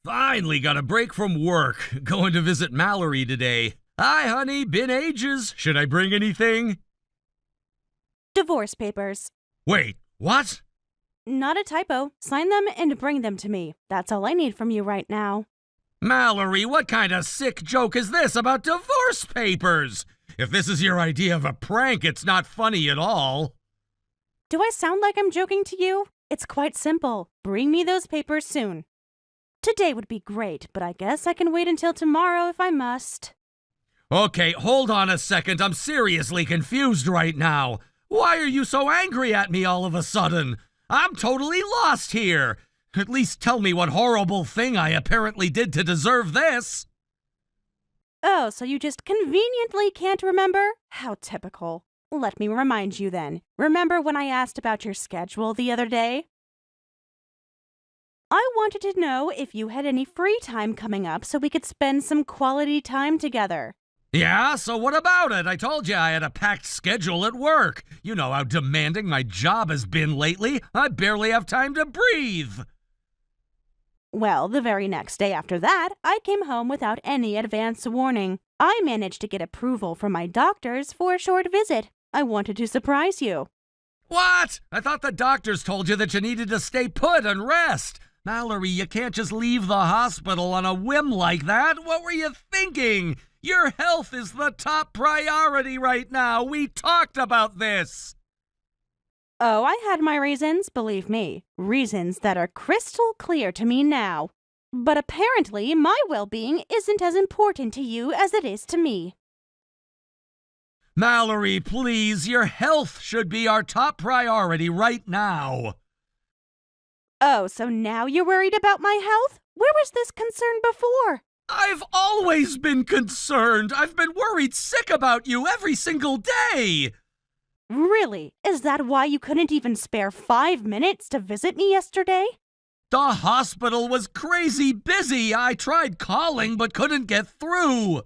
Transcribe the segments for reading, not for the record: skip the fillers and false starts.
Finally got a break from work. Going to visit Mallory today. Hi, honey. Been ages. Should I bring anything? Divorce papers. Wait, what? Not a typo. Sign them and bring them to me. That's all I need from you right now. Mallory, what kind of sick joke is this about divorce papers? If this is your idea of a prank, it's not funny at all. Do I sound like I'm joking to you? It's quite simple. Bring me those papers soon. Today would be great, but I guess I can wait until tomorrow if I must. Okay, hold on a second. I'm seriously confused right now. Why are you so angry at me all of a sudden? I'm totally lost here. At least tell me what horrible thing I apparently did to deserve this. Oh, so you just conveniently can't remember? How typical. Let me remind you then. Remember when I asked about your schedule the other day? I wanted to know if you had any free time coming up so we could spend some quality time together. Yeah, so what about it? I told you I had a packed schedule at work. You know how demanding my job has been lately. I barely have time to breathe. Well, the very next day after that, I came home without any advance warning. I managed to get approval from my doctors for a short visit. I wanted to surprise you. What? I thought the doctors told you that you needed to stay put and rest. Mallory, you can't just leave the hospital on a whim like that. What were you thinking? Your health is the top priority right now. We talked about this. Oh, I had my reasons, believe me. Reasons that are crystal clear to me now. But apparently, my well-being isn't as important to you as it is to me. Mallory, please, your health should be our top priority right now. Oh, so now you're worried about my health? Where was this concern before? I've always been concerned. I've been worried sick about you every single day. Really? Is that why you couldn't even spare 5 minutes to visit me yesterday? The hospital was crazy busy. I tried calling but couldn't get through.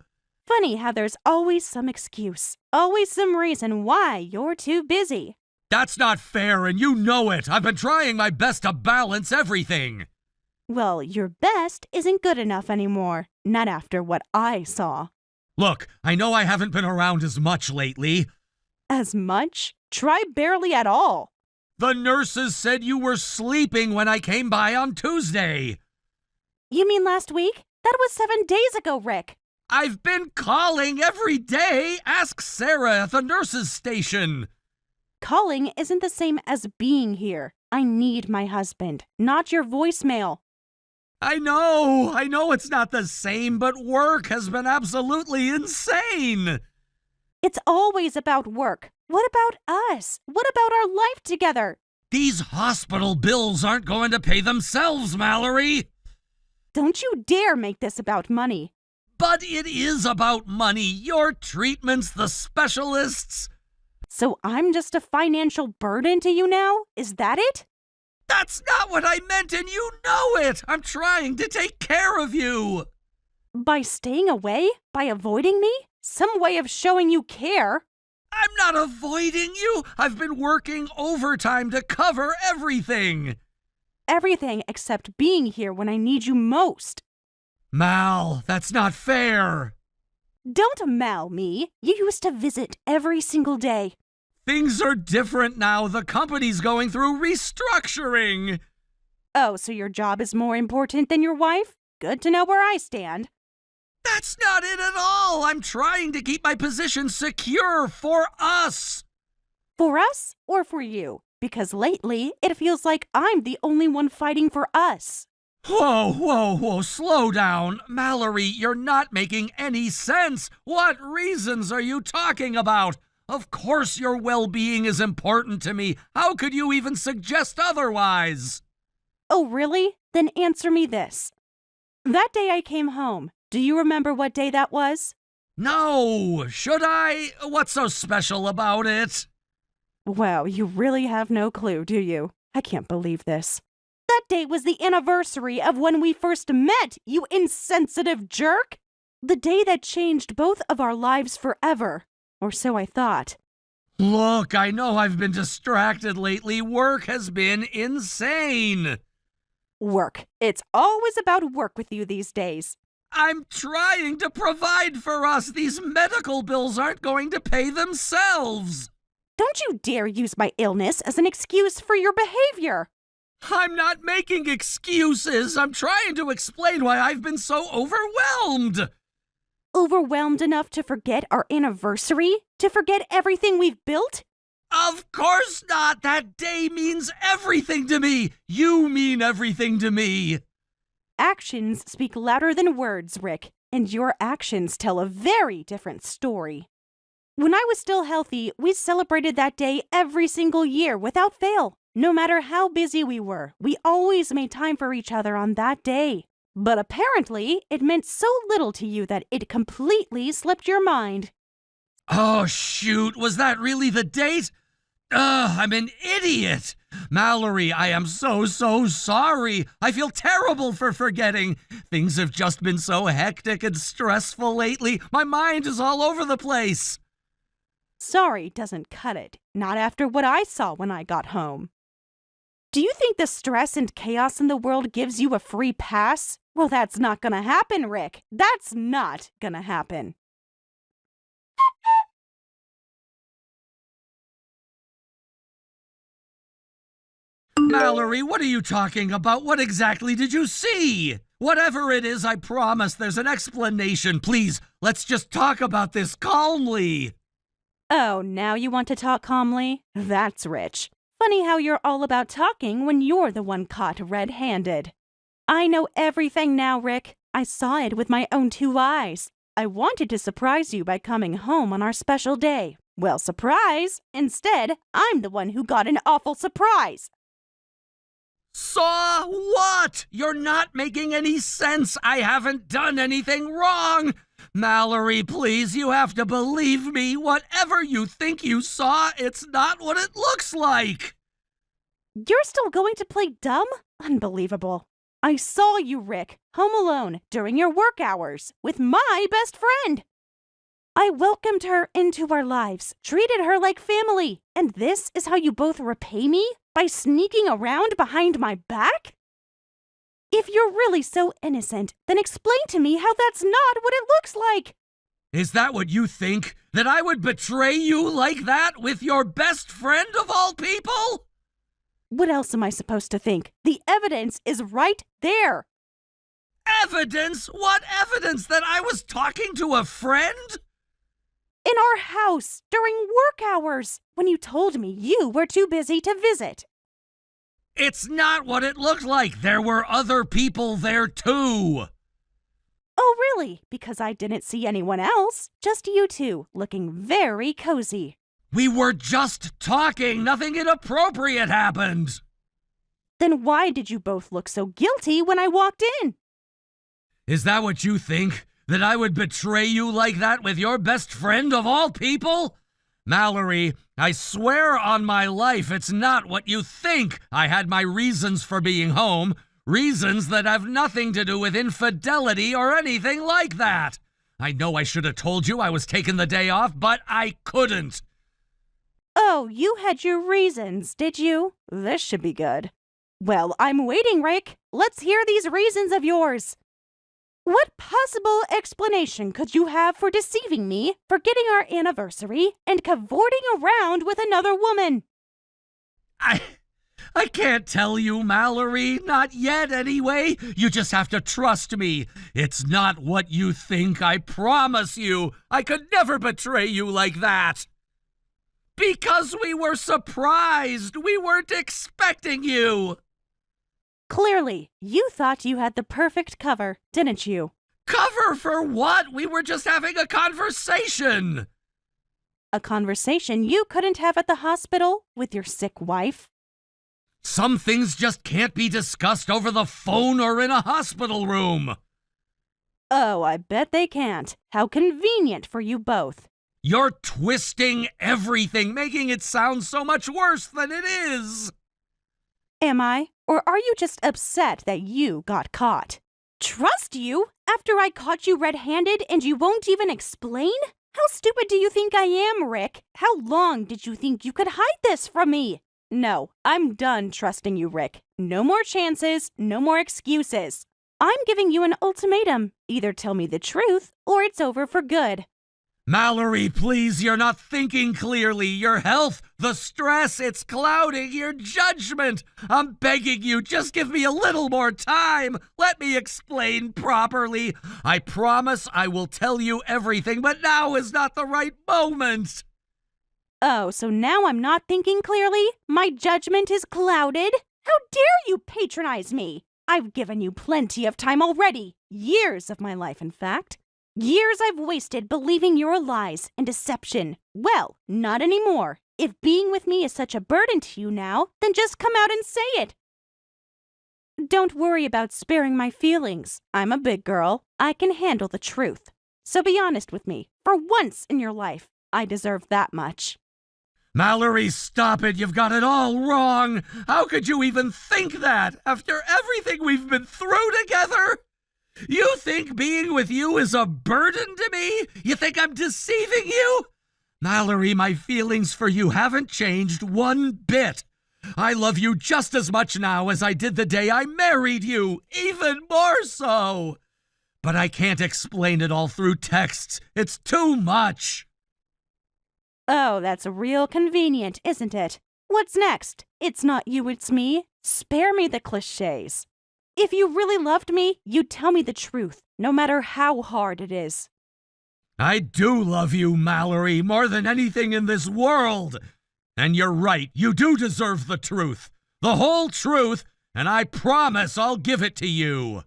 Funny how there's always some excuse, always some reason why you're too busy. That's not fair, and you know it. I've been trying my best to balance everything. Well, your best isn't good enough anymore. Not after what I saw. Look, I know I haven't been around as much lately. As much? Try barely at all. The nurses said you were sleeping when I came by on Tuesday. You mean last week? That was 7 days ago, Rick. I've been calling every day. Ask Sarah at the nurses' station. Calling isn't the same as being here. I need my husband, not your voicemail. I know it's not the same, but work has been absolutely insane. It's always about work. What about us? What about our life together? These hospital bills aren't going to pay themselves, Mallory. Don't you dare make this about money. But it is about money. Your treatments, the specialists. So I'm just a financial burden to you now? Is that it? That's not what I meant, and you know it. I'm trying to take care of you. By staying away? By avoiding me? Some way of showing you care? I'm not avoiding you. I've been working overtime to cover everything. Everything except being here when I need you most. Mal, that's not fair. Don't mal me. You used to visit every single day. Things are different now. The company's going through restructuring. Oh, so your job is more important than your wife? Good to know where I stand. That's not it at all. I'm trying to keep my position secure for us. For us or for you? Because lately, it feels like I'm the only one fighting for us. Whoa, slow down. Mallory, you're not making any sense. What reasons are you talking about? Of course your well-being is important to me. How could you even suggest otherwise? Oh, really? Then answer me this. That day I came home, do you remember what day that was? No, should I? What's so special about it? Well, you really have no clue, do you? I can't believe this. That day was the anniversary of when we first met, you insensitive jerk! The day that changed both of our lives forever. Or so I thought. Look, I know I've been distracted lately. Work has been insane. Work. It's always about work with you these days. I'm trying to provide for us. These medical bills aren't going to pay themselves. Don't you dare use my illness as an excuse for your behavior. I'm not making excuses. I'm trying to explain why I've been so overwhelmed. Overwhelmed enough to forget our anniversary? To forget everything we've built? Of course not. That day means everything to me. You mean everything to me. Actions speak louder than words, Rick, and your actions tell a very different story. When I was still healthy, we celebrated that day every single year without fail. No matter how busy we were, we always made time for each other on that day. But apparently, it meant so little to you that it completely slipped your mind. Oh, shoot. Was that really the date? I'm an idiot. Mallory, I am so sorry. I feel terrible for forgetting. Things have just been so hectic and stressful lately. My mind is all over the place. Sorry doesn't cut it. Not after what I saw when I got home. Do you think the stress and chaos in the world gives you a free pass? Well, that's not gonna happen, Rick. That's not gonna happen. Mallory, what are you talking about? What exactly did you see? Whatever it is, I promise there's an explanation. Please, let's just talk about this calmly. Oh, now you want to talk calmly? That's rich. Funny how you're all about talking when you're the one caught red-handed. I know everything now, Rick. I saw it with my own 2 eyes. I wanted to surprise you by coming home on our special day. Well, surprise! Instead, I'm the one who got an awful surprise. Saw what? You're not making any sense. I haven't done anything wrong. Mallory, please, you have to believe me. Whatever you think you saw, it's not what it looks like. You're still going to play dumb? Unbelievable. I saw you, Rick, home alone during your work hours with my best friend. I welcomed her into our lives, treated her like family, and this is how you both repay me? By sneaking around behind my back? If you're really so innocent, then explain to me how that's not what it looks like. Is that what you think? That I would betray you like that with your best friend of all people? What else am I supposed to think? The evidence is right there. Evidence? What evidence? That I was talking to a friend? In our house, during work hours, when you told me you were too busy to visit. It's not what it looked like. There were other people there too. Oh, really? Because I didn't see anyone else. Just you two, looking very cozy. We were just talking. Nothing inappropriate happened. Then why did you both look so guilty when I walked in? Is that what you think? That I would betray you like that with your best friend of all people? Mallory, I swear on my life it's not what you think. I had my reasons for being home. Reasons that have nothing to do with infidelity or anything like that. I know I should have told you I was taking the day off, but I couldn't. Oh, you had your reasons, did you? This should be good. Well, I'm waiting, Rick. Let's hear these reasons of yours. What possible explanation could you have for deceiving me, forgetting our anniversary, and cavorting around with another woman? I can't tell you, Mallory. Not yet, anyway. You just have to trust me. It's not what you think, I promise you. I could never betray you like that. Because we were surprised. We weren't expecting you. Clearly, you thought you had the perfect cover, didn't you? Cover for what? We were just having a conversation. A conversation you couldn't have at the hospital with your sick wife? Some things just can't be discussed over the phone or in a hospital room. Oh, I bet they can't. How convenient for you both. You're twisting everything, making it sound so much worse than it is. Am I? Or are you just upset that you got caught? Trust you? After I caught you red-handed and you won't even explain? How stupid do you think I am, Rick? How long did you think you could hide this from me? No, I'm done trusting you, Rick. No more chances, no more excuses. I'm giving you an ultimatum. Either tell me the truth, or it's over for good. Mallory, please, you're not thinking clearly. Your health, the stress, it's clouding your judgment. I'm begging you, just give me a little more time. Let me explain properly. I promise I will tell you everything, but now is not the right moment. Oh, so now I'm not thinking clearly? My judgment is clouded? How dare you patronize me? I've given you plenty of time already. Years of my life, in fact. Years I've wasted believing your lies and deception. Well, not anymore. If being with me is such a burden to you now, then just come out and say it. Don't worry about sparing my feelings. I'm a big girl. I can handle the truth. So be honest with me. For once in your life, I deserve that much. Mallory, stop it. You've got it all wrong. How could you even think that after everything we've been through together? You think being with you is a burden to me? You think I'm deceiving you? Mallory, my feelings for you haven't changed one bit. I love you just as much now as I did the day I married you, even more so. But I can't explain it all through texts. It's too much. Oh, that's real convenient, isn't it? What's next? It's not you, it's me. Spare me the cliches. If you really loved me, you'd tell me the truth, no matter how hard it is. I do love you, Mallory, more than anything in this world. And you're right, you do deserve the truth. The whole truth, and I promise I'll give it to you.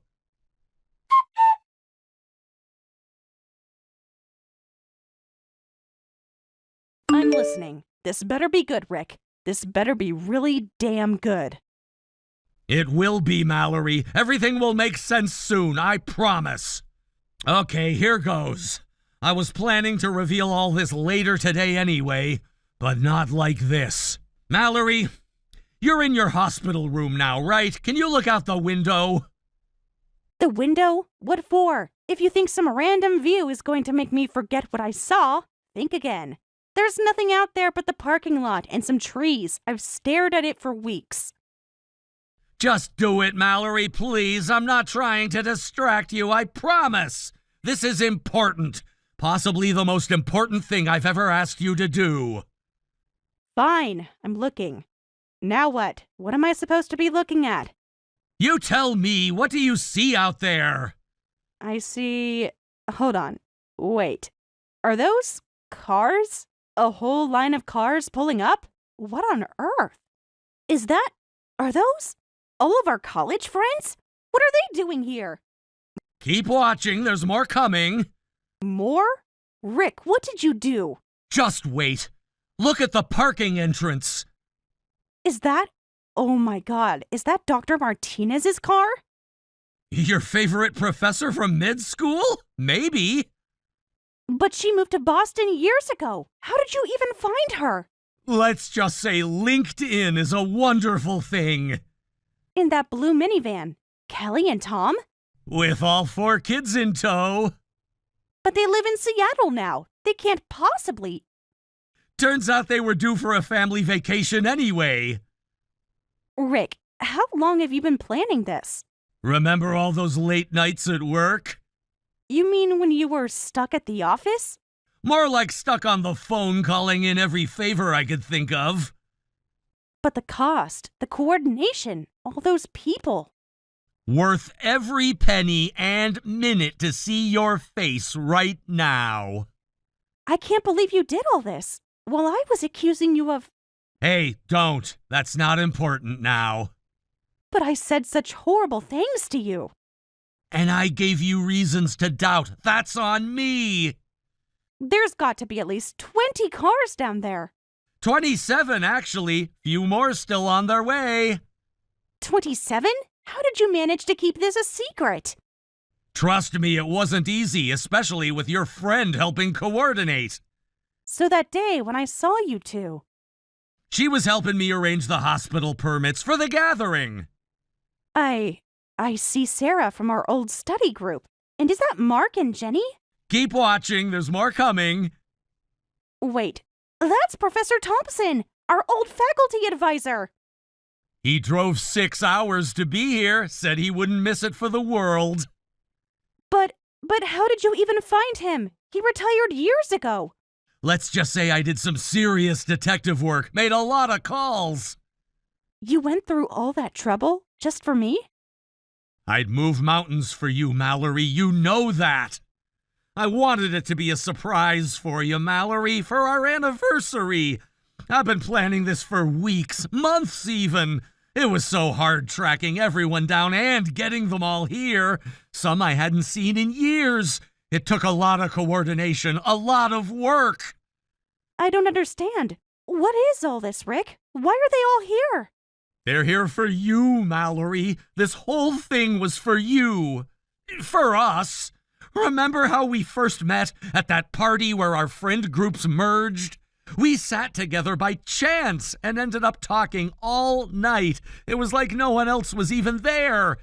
I'm listening. This better be good, Rick. This better be really damn good. It will be, Mallory. Everything will make sense soon, I promise. Okay, here goes. I was planning to reveal all this later today anyway, but not like this. Mallory, you're in your hospital room now, right? Can you look out the window? The window? What for? If you think some random view is going to make me forget what I saw, think again. There's nothing out there but the parking lot and some trees. I've stared at it for weeks. Just do it, Mallory, please. I'm not trying to distract you, I promise. This is important. Possibly the most important thing I've ever asked you to do. Fine, I'm looking. Now what? What am I supposed to be looking at? You tell me, what do you see out there? I see... Hold on. Wait. Are those cars? A whole line of cars pulling up? What on earth? Is that... Are those... all of our college friends? What are they doing here? Keep watching, there's more coming. More? Rick, what did you do? Just wait. Look at the parking entrance. Is that... Oh my god, is that Dr. Martinez's car? Your favorite professor from mid-school? Maybe. But she moved to Boston years ago. How did you even find her? Let's just say LinkedIn is a wonderful thing. In that blue minivan. Kelly and Tom? With all 4 kids in tow. But they live in Seattle now. They can't possibly... Turns out they were due for a family vacation anyway. Rick, how long have you been planning this? Remember all those late nights at work? You mean when you were stuck at the office? More like stuck on the phone calling in every favor I could think of. But the cost, the coordination, all those people. Worth every penny and minute to see your face right now. I can't believe you did all this. While I was accusing you of... Hey, don't. That's not important now. But I said such horrible things to you. And I gave you reasons to doubt. That's on me. There's got to be at least 20 cars down there. 27, actually. Few more still on their way. 27? How did you manage to keep this a secret? Trust me, it wasn't easy, especially with your friend helping coordinate. So that day when I saw you two... She was helping me arrange the hospital permits for the gathering. I see Sarah from our old study group. And is that Mark and Jenny? Keep watching, there's more coming. Wait, that's Professor Thompson. our old faculty advisor. He drove 6 hours to be here, said he wouldn't miss it for the world. But how did you even find him? He retired years ago. Let's just say I did some serious detective work, made a lot of calls. You went through all that trouble just for me? I'd move mountains for you, Mallory. You know that. I wanted it to be a surprise for you, Mallory, for our anniversary. I've been planning this for weeks, months even. It was so hard tracking everyone down and getting them all here. Some I hadn't seen in years. It took a lot of coordination, a lot of work. I don't understand. What is all this, Rick? Why are they all here? They're here for you, Mallory. This whole thing was for you. For us. Remember how we first met at that party where our friend groups merged? We sat together by chance and ended up talking all night. It was like no one else was even there.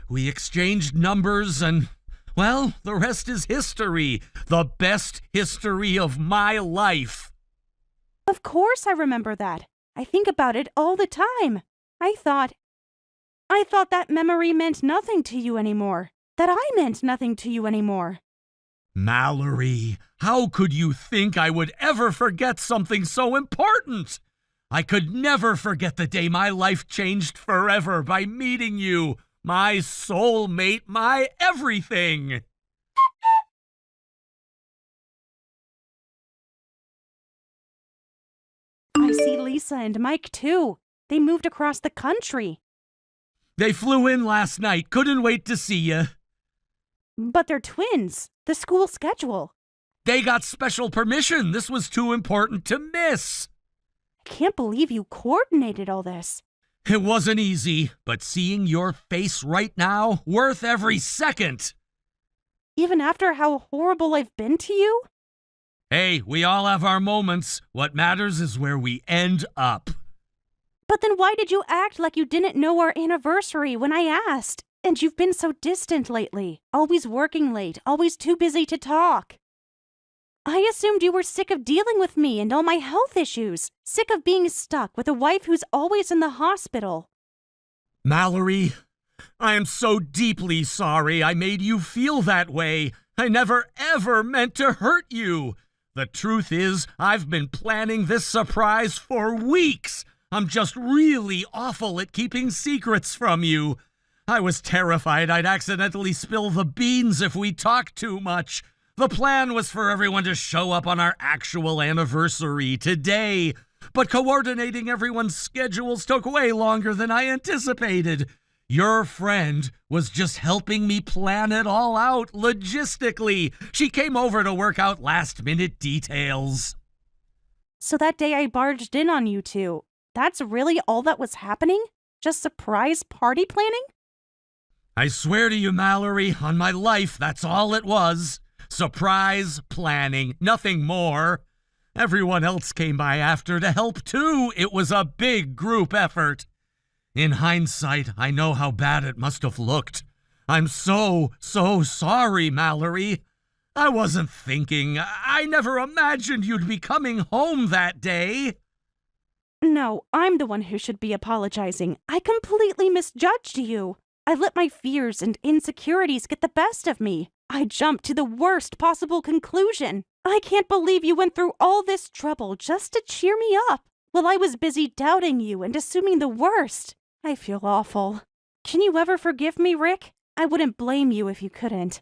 We exchanged numbers and, well, the rest is history. The best history of my life. Of course I remember that. I think about it all the time. I thought that memory meant nothing to you anymore. That I meant nothing to you anymore. Mallory, how could you think I would ever forget something so important? I could never forget the day my life changed forever by meeting you, my soulmate, my everything. I see Lisa and Mike too. They moved across the country. They flew in last night. Couldn't wait to see you. But they're twins. The school schedule. They got special permission. This was too important to miss. I can't believe you coordinated all this. It wasn't easy, but seeing your face right now, worth every second. Even after how horrible I've been to you? Hey, we all have our moments. What matters is where we end up. But then why did you act like you didn't know our anniversary when I asked? And you've been so distant lately, always working late, always too busy to talk. I assumed you were sick of dealing with me and all my health issues, sick of being stuck with a wife who's always in the hospital. Mallory, I am so deeply sorry I made you feel that way. I never ever meant to hurt you. The truth is, I've been planning this surprise for weeks. I'm just really awful at keeping secrets from you. I was terrified I'd accidentally spill the beans if we talked too much. The plan was for everyone to show up on our actual anniversary today, but coordinating everyone's schedules took way longer than I anticipated. Your friend was just helping me plan it all out logistically. She came over to work out last-minute details. So that day I barged in on you two. That's really all that was happening? Just surprise party planning? I swear to you, Mallory, on my life, that's all it was. Surprise planning, nothing more. Everyone else came by after to help too. It was a big group effort. In hindsight, I know how bad it must have looked. I'm so sorry, Mallory. I wasn't thinking. I never imagined you'd be coming home that day. No, I'm the one who should be apologizing. I completely misjudged you. I let my fears and insecurities get the best of me. I jumped to the worst possible conclusion. I can't believe you went through all this trouble just to cheer me up, while I was busy doubting you and assuming the worst. I feel awful. Can you ever forgive me, Rick? I wouldn't blame you if you couldn't.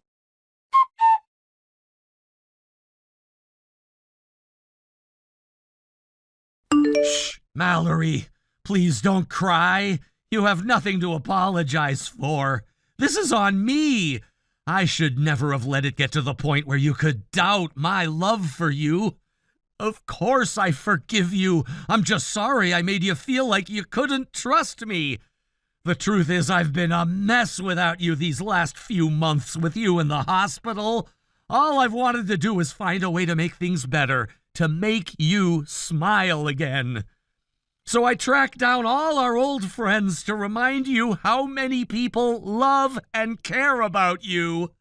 Shh, Mallory, please don't cry. You have nothing to apologize for. This is on me. I should never have let it get to the point where you could doubt my love for you. Of course I forgive you. I'm just sorry I made you feel like you couldn't trust me. The truth is I've been a mess without you these last few months with you in the hospital. All I've wanted to do is find a way to make things better, to make you smile again. So I tracked down all our old friends to remind you how many people love and care about you.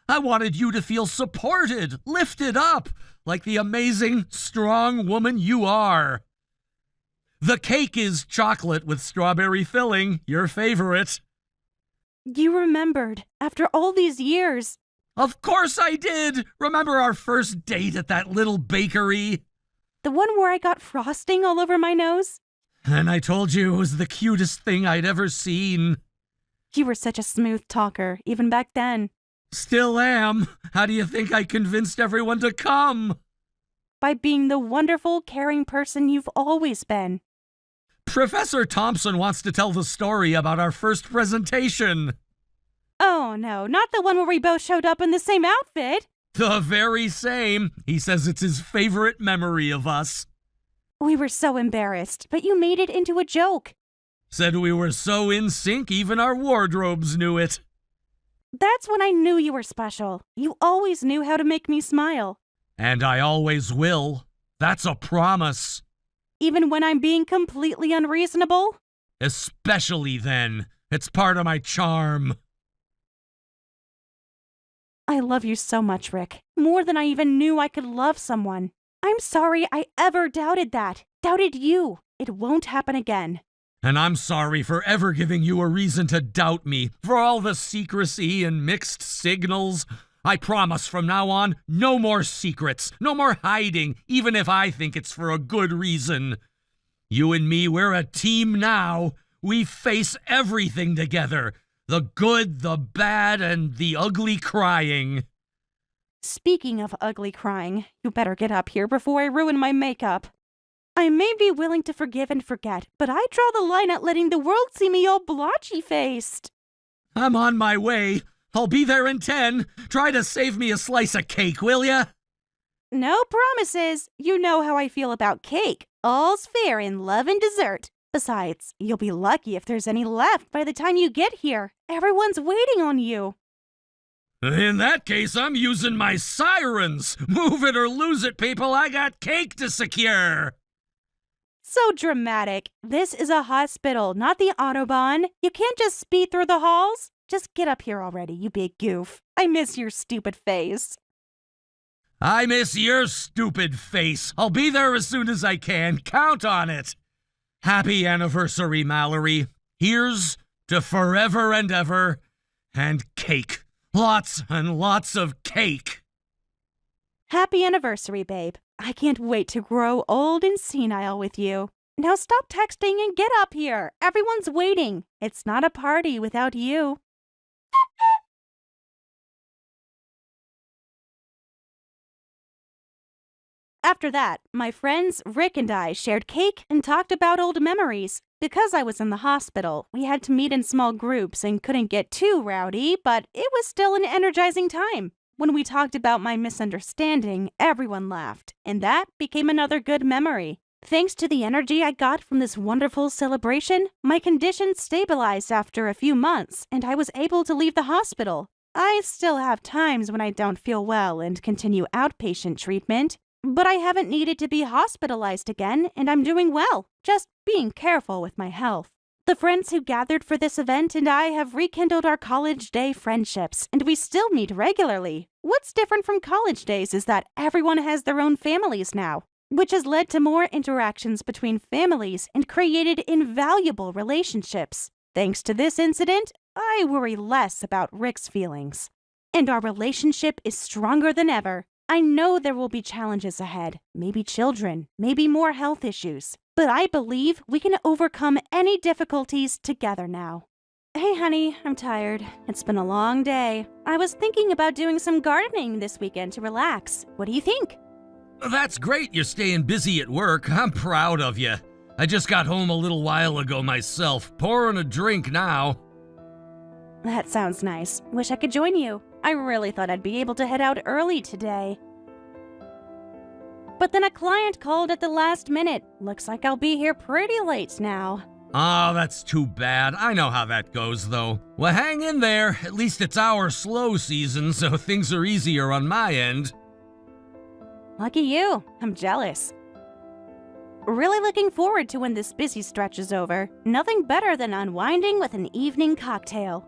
I wanted you to feel supported, lifted up, like the amazing, strong woman you are. The cake is chocolate with strawberry filling, your favorite. You remembered, after all these years. Of course I did! Remember our first date at that little bakery? The one where I got frosting all over my nose? And I told you it was the cutest thing I'd ever seen. You were such a smooth talker, even back then. Still am. How do you think I convinced everyone to come? By being the wonderful, caring person you've always been. Professor Thompson wants to tell the story about our first presentation. Oh no, not the one where we both showed up in the same outfit. The very same. He says it's his favorite memory of us. We were so embarrassed, but you made it into a joke. Said we were so in sync, even our wardrobes knew it. That's when I knew you were special. You always knew how to make me smile. And I always will. That's a promise. Even when I'm being completely unreasonable? Especially then. It's part of my charm. I love you so much, Rick. More than I even knew I could love someone. I'm sorry I ever doubted that. Doubted you. It won't happen again. And I'm sorry for ever giving you a reason to doubt me, for all the secrecy and mixed signals. I promise from now on, no more secrets, no more hiding, even if I think it's for a good reason. You and me, we're a team now. We face everything together. The good, the bad, and the ugly crying. Speaking of ugly crying, you better get up here before I ruin my makeup. I may be willing to forgive and forget, but I draw the line at letting the world see me all blotchy-faced. I'm on my way. I'll be there in 10. Try to save me a slice of cake, will ya? No promises. You know how I feel about cake. All's fair in love and dessert. Besides, you'll be lucky if there's any left by the time you get here. Everyone's waiting on you. In that case, I'm using my sirens. Move it or lose it, people. I got cake to secure. So dramatic. This is a hospital, not the Autobahn. You can't just speed through the halls. Just get up here already, you big goof. I miss your stupid face. I miss your stupid face. I'll be there as soon as I can. Count on it. Happy anniversary, Mallory. Here's to forever and ever. And cake. Lots and lots of cake. Happy anniversary, babe. I can't wait to grow old and senile with you. Now stop texting and get up here. Everyone's waiting. It's not a party without you. After that, my friends Rick and I shared cake and talked about old memories. Because I was in the hospital, we had to meet in small groups and couldn't get too rowdy, but it was still an energizing time. When we talked about my misunderstanding, everyone laughed, and that became another good memory. Thanks to the energy I got from this wonderful celebration, my condition stabilized after a few months, and I was able to leave the hospital. I still have times when I don't feel well and continue outpatient treatment, but I haven't needed to be hospitalized again, and I'm doing well, just being careful with my health. The friends who gathered for this event and I have rekindled our college day friendships, and we still meet regularly. What's different from college days is that everyone has their own families now, which has led to more interactions between families and created invaluable relationships. Thanks to this incident, I worry less about Rick's feelings. And our relationship is stronger than ever. I know there will be challenges ahead, maybe children, maybe more health issues. But I believe we can overcome any difficulties together now. Hey honey, I'm tired. It's been a long day. I was thinking about doing some gardening this weekend to relax. What do you think? That's great you're staying busy at work. I'm proud of you. I just got home a little while ago myself, pouring a drink now. That sounds nice. Wish I could join you. I really thought I'd be able to head out early today. But then a client called at the last minute. Looks like I'll be here pretty late now. Oh, that's too bad. I know how that goes, though. Well, hang in there. At least it's our slow season, so things are easier on my end. Lucky you. I'm jealous. Really looking forward to when this busy stretch is over. Nothing better than unwinding with an evening cocktail.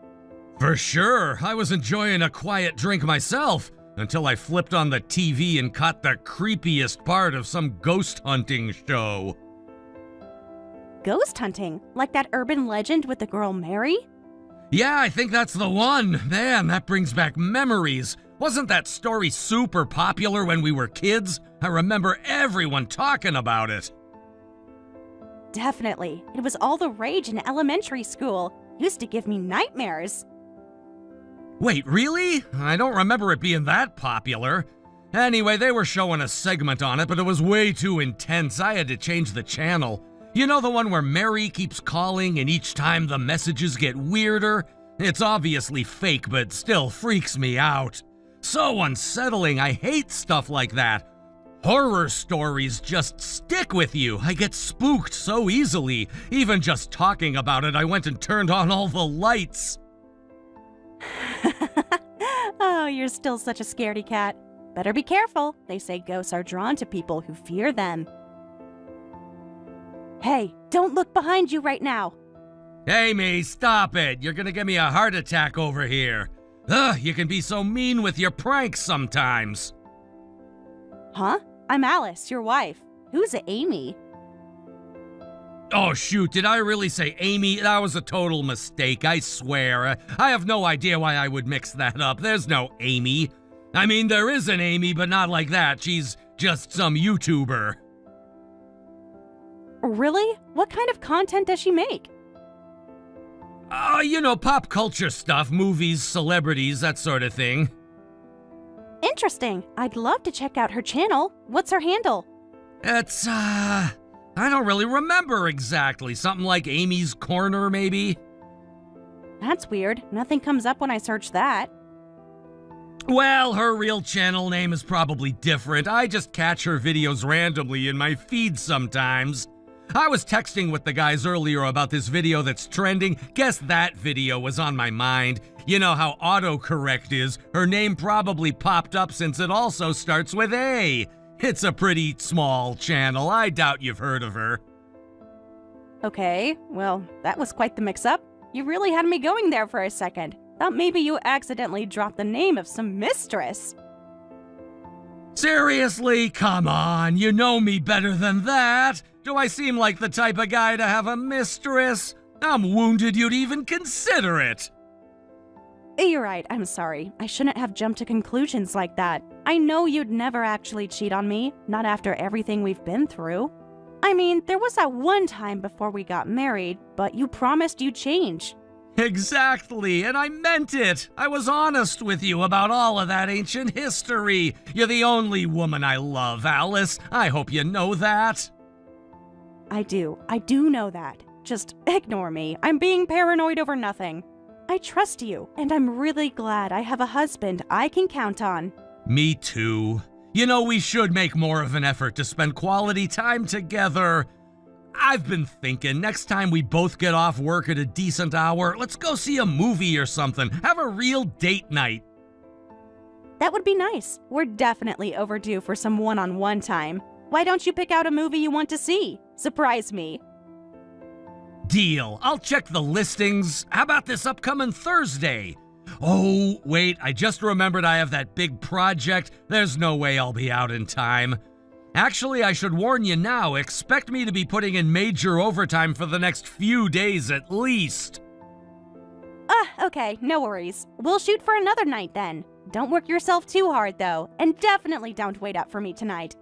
For sure. I was enjoying a quiet drink myself until I flipped on the TV and caught the creepiest part of some ghost hunting show. ghost hunting, like that urban legend with the girl Mary? Yeah, I think that's the one. Man, that brings back memories. Wasn't that story super popular when we were kids? I remember everyone talking about it. Definitely. It was all the rage in elementary school. Used to give me nightmares. Wait, really? I don't remember it being that popular. Anyway, they were showing a segment on it, but it was way too intense. I had to change the channel. You know the one where Mary keeps calling and each time the messages get weirder? It's obviously fake, but still freaks me out. So unsettling. I hate stuff like that. Horror stories just stick with you. I get spooked so easily. Even just talking about it, I went and turned on all the lights. Oh, you're still such a scaredy cat. Better be careful. They say ghosts are drawn to people who fear them. Hey, don't look behind you right now. Amy, stop it. You're gonna give me a heart attack over here. Ugh, you can be so mean with your pranks sometimes. Huh? I'm Alice, your wife. Who's Amy? Oh shoot, did I really say Amy? That was a total mistake, I swear. I have no idea why I would mix that up. There's no Amy. I mean, there is an Amy, but not like that. She's just some YouTuber. Really? What kind of content does she make? Pop culture stuff, movies, celebrities, that sort of thing. Interesting. I'd love to check out her channel. What's her handle? It's, I don't really remember exactly. Something like Amy's Corner, maybe? That's weird. Nothing comes up when I search that. Well, her real channel name is probably different. I just catch her videos randomly in my feed sometimes. I was texting with the guys earlier about this video that's trending. Guess that video was on my mind. You know how autocorrect is. Her name probably popped up since it also starts with A. It's a pretty small channel. I doubt you've heard of her. Okay, well, that was quite the mix-up. You really had me going there for a second. Thought maybe you accidentally dropped the name of some mistress. Seriously? Come on, you know me better than that. Do I seem like the type of guy to have a mistress? I'm wounded you'd even consider it. You're right, I'm sorry. I shouldn't have jumped to conclusions like that. I know you'd never actually cheat on me, not after everything we've been through. I mean, there was that one time before we got married, but you promised you'd change. Exactly, and I meant it. I was honest with you about all of that ancient history. You're the only woman I love, Alice. I hope you know that. I do know that. Just ignore me. I'm being paranoid over nothing. I trust you, and I'm really glad I have a husband I can count on. Me too. You know, we should make more of an effort to spend quality time together. I've been thinking, next time we both get off work at a decent hour, let's go see a movie or something. Have a real date night. That would be nice. We're definitely overdue for some one-on-one time. Why don't you pick out a movie you want to see? Surprise me. Deal. I'll check the listings. How about this upcoming Thursday? Oh, wait, I just remembered I have that big project. There's no way I'll be out in time. Actually, I should warn you now, expect me to be putting in major overtime for the next few days at least. Okay, no worries. We'll shoot for another night then. Don't work yourself too hard though, and definitely don't wait up for me tonight.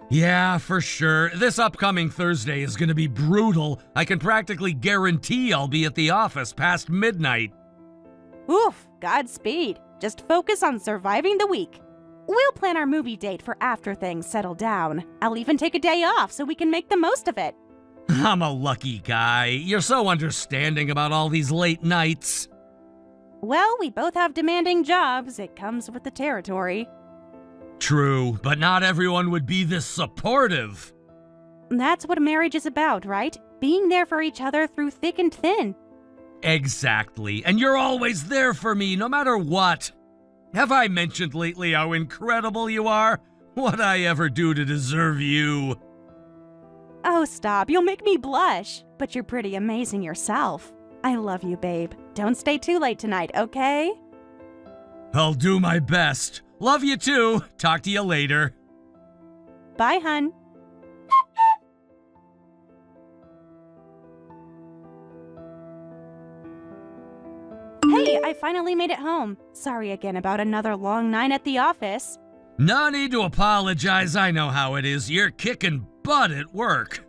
Yeah, for sure. This upcoming Thursday is gonna be brutal. I can practically guarantee I'll be at the office past midnight. Oof, Godspeed. Just focus on surviving the week. We'll plan our movie date for after things settle down. I'll even take a day off so we can make the most of it. I'm a lucky guy. You're so understanding about all these late nights. Well, we both have demanding jobs. It comes with the territory. True, but not everyone would be this supportive. That's what marriage is about, right? Being there for each other through thick and thin. Exactly, and you're always there for me, no matter what. Have I mentioned lately how incredible you are? What'd I ever do to deserve you? Oh, stop. You'll make me blush. But you're pretty amazing yourself. I love you, babe. Don't stay too late tonight, okay? I'll do my best. Love you too. Talk to you later. Bye, hun. finally made it home. Sorry again about another long night at the office. No need to apologize. I know how it is. You're kicking butt at work.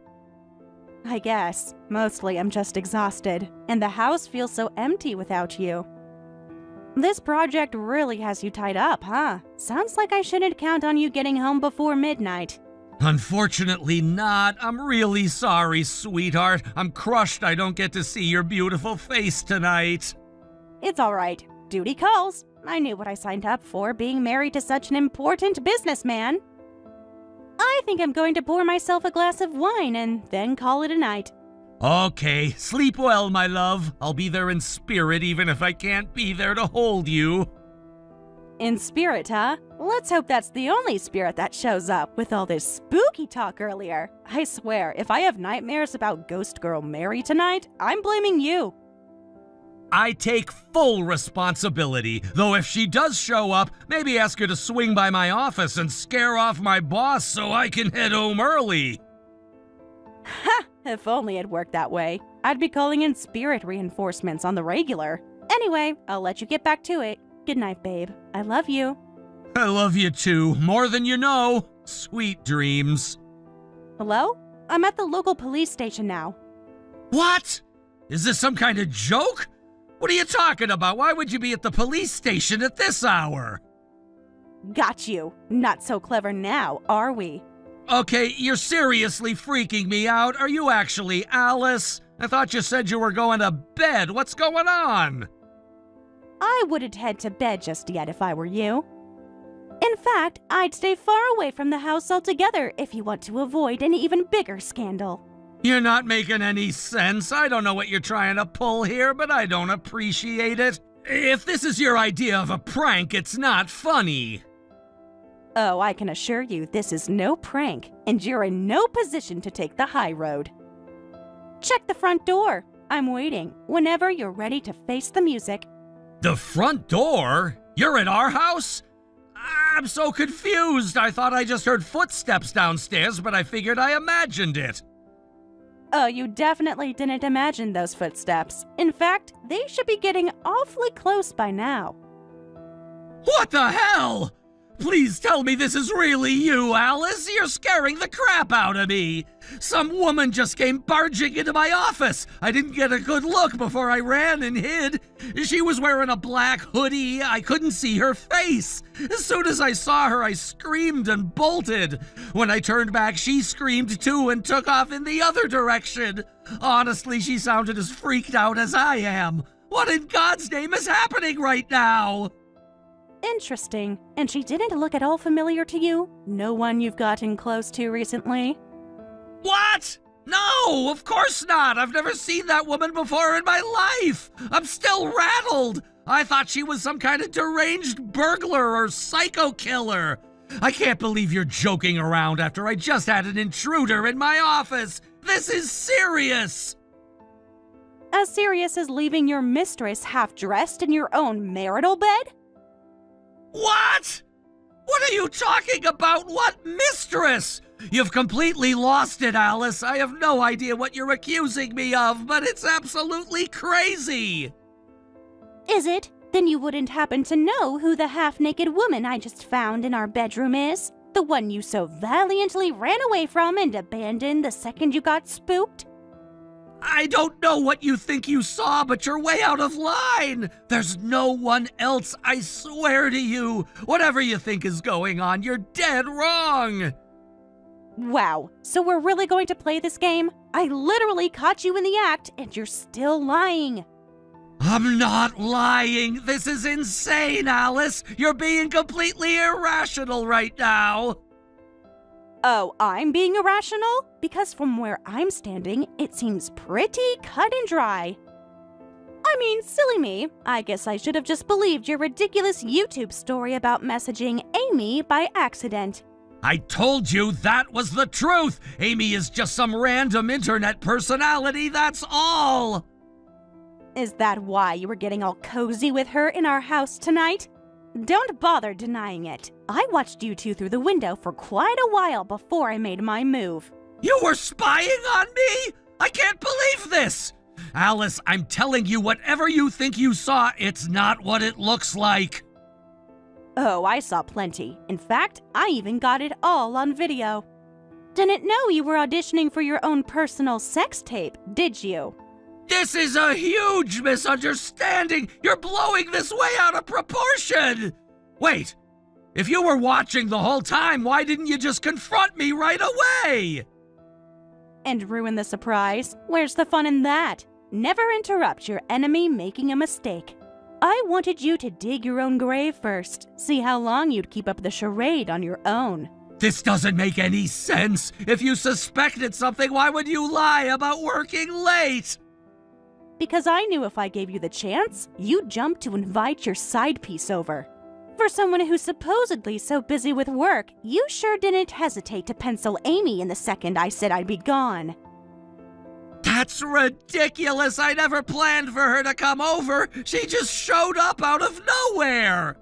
I guess. Mostly I'm just exhausted, and the house feels so empty without you. This project really has you tied up, huh? Sounds like I shouldn't count on you getting home before midnight. Unfortunately not. I'm really sorry, sweetheart. I'm crushed I don't get to see your beautiful face tonight. It's all right. Duty calls. I knew what I signed up for, being married to such an important businessman. I think I'm going to pour myself a glass of wine and then call it a night. Okay, sleep well, my love. I'll be there in spirit even if I can't be there to hold you. In spirit, huh? Let's hope that's the only spirit that shows up with all this spooky talk earlier. I swear, if I have nightmares about Ghost Girl Mary tonight, I'm blaming you. I take full responsibility, though if she does show up, maybe ask her to swing by my office and scare off my boss so I can head home early. Ha! If only it worked that way. I'd be calling in spirit reinforcements on the regular. Anyway, I'll let you get back to it. Good night, babe. I love you. I love you too, more than you know. Sweet dreams. Hello? I'm at the local police station now. What? Is this some kind of joke? What are you talking about? Why would you be at the police station at this hour? Got you. Not so clever now, are we? Okay, you're seriously freaking me out. Are you actually Alice? I thought you said you were going to bed. What's going on? I wouldn't head to bed just yet if I were you. In fact, I'd stay far away from the house altogether if you want to avoid an even bigger scandal. You're not making any sense. I don't know what you're trying to pull here, but I don't appreciate it. If this is your idea of a prank, it's not funny. Oh, I can assure you this is no prank, and you're in no position to take the high road. Check the front door. I'm waiting whenever you're ready to face the music. The front door? You're at our house? I'm so confused. I thought I just heard footsteps downstairs, but I figured I imagined it. Oh, you definitely didn't imagine those footsteps. In fact, they should be getting awfully close by now. What the hell? Please tell me this is really you, Alice. You're scaring the crap out of me. Some woman just came barging into my office. I didn't get a good look before I ran and hid. She was wearing a black hoodie. I couldn't see her face. As soon as I saw her, I screamed and bolted. When I turned back, she screamed too and took off in the other direction. Honestly, she sounded as freaked out as I am. What in God's name is happening right now? Interesting. And she didn't look at all familiar to you? No one you've gotten close to recently? What? No, of course not. I've never seen that woman before in my life. I'm still rattled. I thought she was some kind of deranged burglar or psycho killer. I can't believe you're joking around after I just had an intruder in my office. This is serious. As serious as leaving your mistress half-dressed in your own marital bed? What? What are you talking about? What mistress? You've completely lost it, Alice. I have no idea what you're accusing me of, but it's absolutely crazy. Is it? Then you wouldn't happen to know who the half-naked woman I just found in our bedroom is? The one you so valiantly ran away from and abandoned the second you got spooked? I don't know what you think you saw, but you're way out of line. There's no one else, I swear to you. Whatever you think is going on, you're dead wrong. Wow, so we're really going to play this game? I literally caught you in the act, and you're still lying. I'm not lying. This is insane, Alice. You're being completely irrational right now. Oh, I'm being irrational? Because from where I'm standing, it seems pretty cut and dry. I mean, silly me. I guess I should have just believed your ridiculous YouTube story about messaging Amy by accident. I told you that was the truth. Amy is just some random internet personality, that's all. Is that why you were getting all cozy with her in our house tonight? Don't bother denying it. I watched you two through the window for quite a while before I made my move. You were spying on me? I can't believe this. Alice, I'm telling you, whatever you think you saw, it's not what it looks like. Oh, I saw plenty. In fact, I even got it all on video. Didn't know you were auditioning for your own personal sex tape, did you? This is a huge misunderstanding. You're blowing this way out of proportion. Wait, if you were watching the whole time, why didn't you just confront me right away? And ruin the surprise? Where's the fun in that? Never interrupt your enemy making a mistake. I wanted you to dig your own grave first, see how long you'd keep up the charade on your own. This doesn't make any sense. If you suspected something, why would you lie about working late? Because I knew if I gave you the chance, you'd jump to invite your side piece over. For someone who's supposedly so busy with work, you sure didn't hesitate to pencil Amy in the second I said I'd be gone. That's ridiculous. I never planned for her to come over. She just showed up out of nowhere.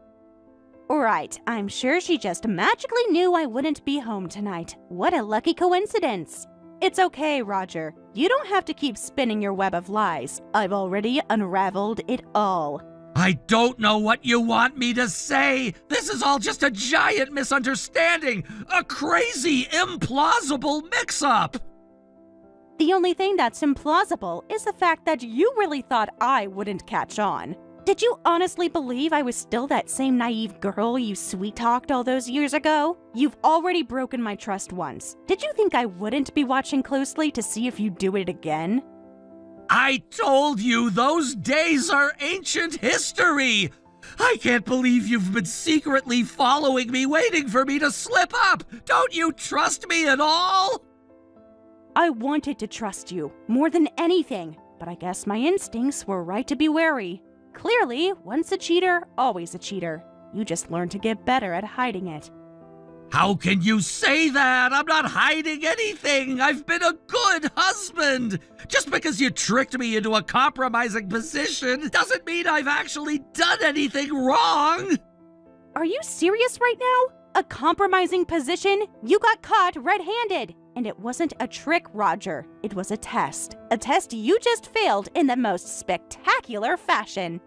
Right, I'm sure she just magically knew I wouldn't be home tonight. What a lucky coincidence. It's okay, Roger. You don't have to keep spinning your web of lies. I've already unraveled it all. I don't know what you want me to say. This is all just a giant misunderstanding. A crazy, implausible mix-up. The only thing that's implausible is the fact that you really thought I wouldn't catch on. Did you honestly believe I was still that same naive girl you sweet-talked all those years ago? You've already broken my trust once. Did you think I wouldn't be watching closely to see if you do it again? I told you those days are ancient history. I can't believe you've been secretly following me, waiting for me to slip up. Don't you trust me at all? I wanted to trust you more than anything, but I guess my instincts were right to be wary. Clearly, once a cheater, always a cheater. You just learn to get better at hiding it. How can you say that? I'm not hiding anything. I've been a good husband. Just because you tricked me into a compromising position doesn't mean I've actually done anything wrong. Are you serious right now? A compromising position? You got caught red-handed. And it wasn't a trick, Roger. It was a test. A test you just failed in the most spectacular fashion.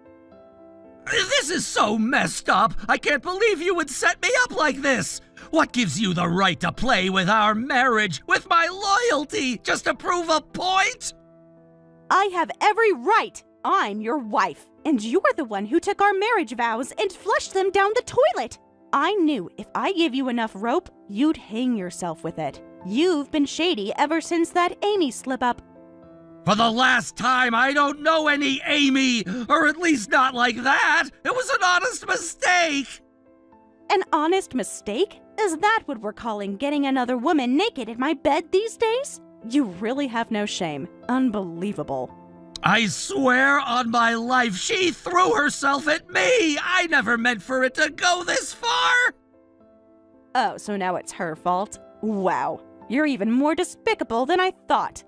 This is so messed up. I can't believe you would set me up like this. What gives you the right to play with our marriage, with my loyalty, just to prove a point? I have every right. I'm your wife, and you're the one who took our marriage vows and flushed them down the toilet. I knew if I gave you enough rope, you'd hang yourself with it. You've been shady ever since that Amy slip-up. For the last time, I don't know any Amy, or at least not like that. It was an honest mistake. An honest mistake? Is that what we're calling getting another woman naked in my bed these days? You really have no shame. Unbelievable. I swear on my life, she threw herself at me. I never meant for it to go this far. Oh, so now it's her fault? Wow, you're even more despicable than I thought.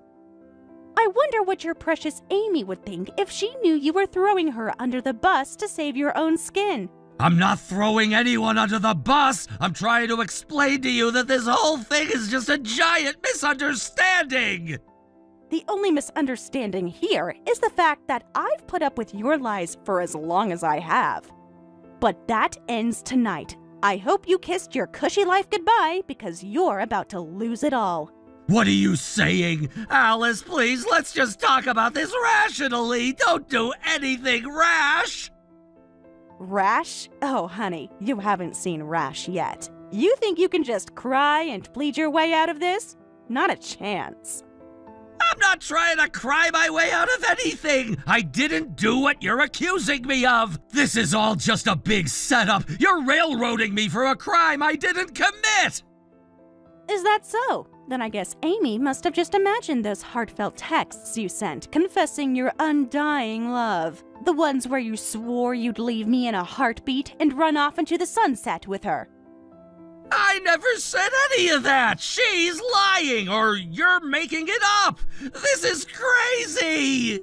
I wonder what your precious Amy would think if she knew you were throwing her under the bus to save your own skin. I'm not throwing anyone under the bus. I'm trying to explain to you that this whole thing is just a giant misunderstanding. The only misunderstanding here is the fact that I've put up with your lies for as long as I have. But that ends tonight. I hope you kissed your cushy life goodbye because you're about to lose it all. What are you saying? Alice, please, let's just talk about this rationally. Don't do anything rash. Rash? Oh, honey, you haven't seen Rash yet. You think you can just cry and plead your way out of this? Not a chance. I'm not trying to cry my way out of anything. I didn't do what you're accusing me of. This is all just a big setup. You're railroading me for a crime I didn't commit. Is that so? Then I guess Amy must have just imagined those heartfelt texts you sent confessing your undying love. The ones where you swore you'd leave me in a heartbeat and run off into the sunset with her. I never said any of that. She's lying, or you're making it up. This is crazy.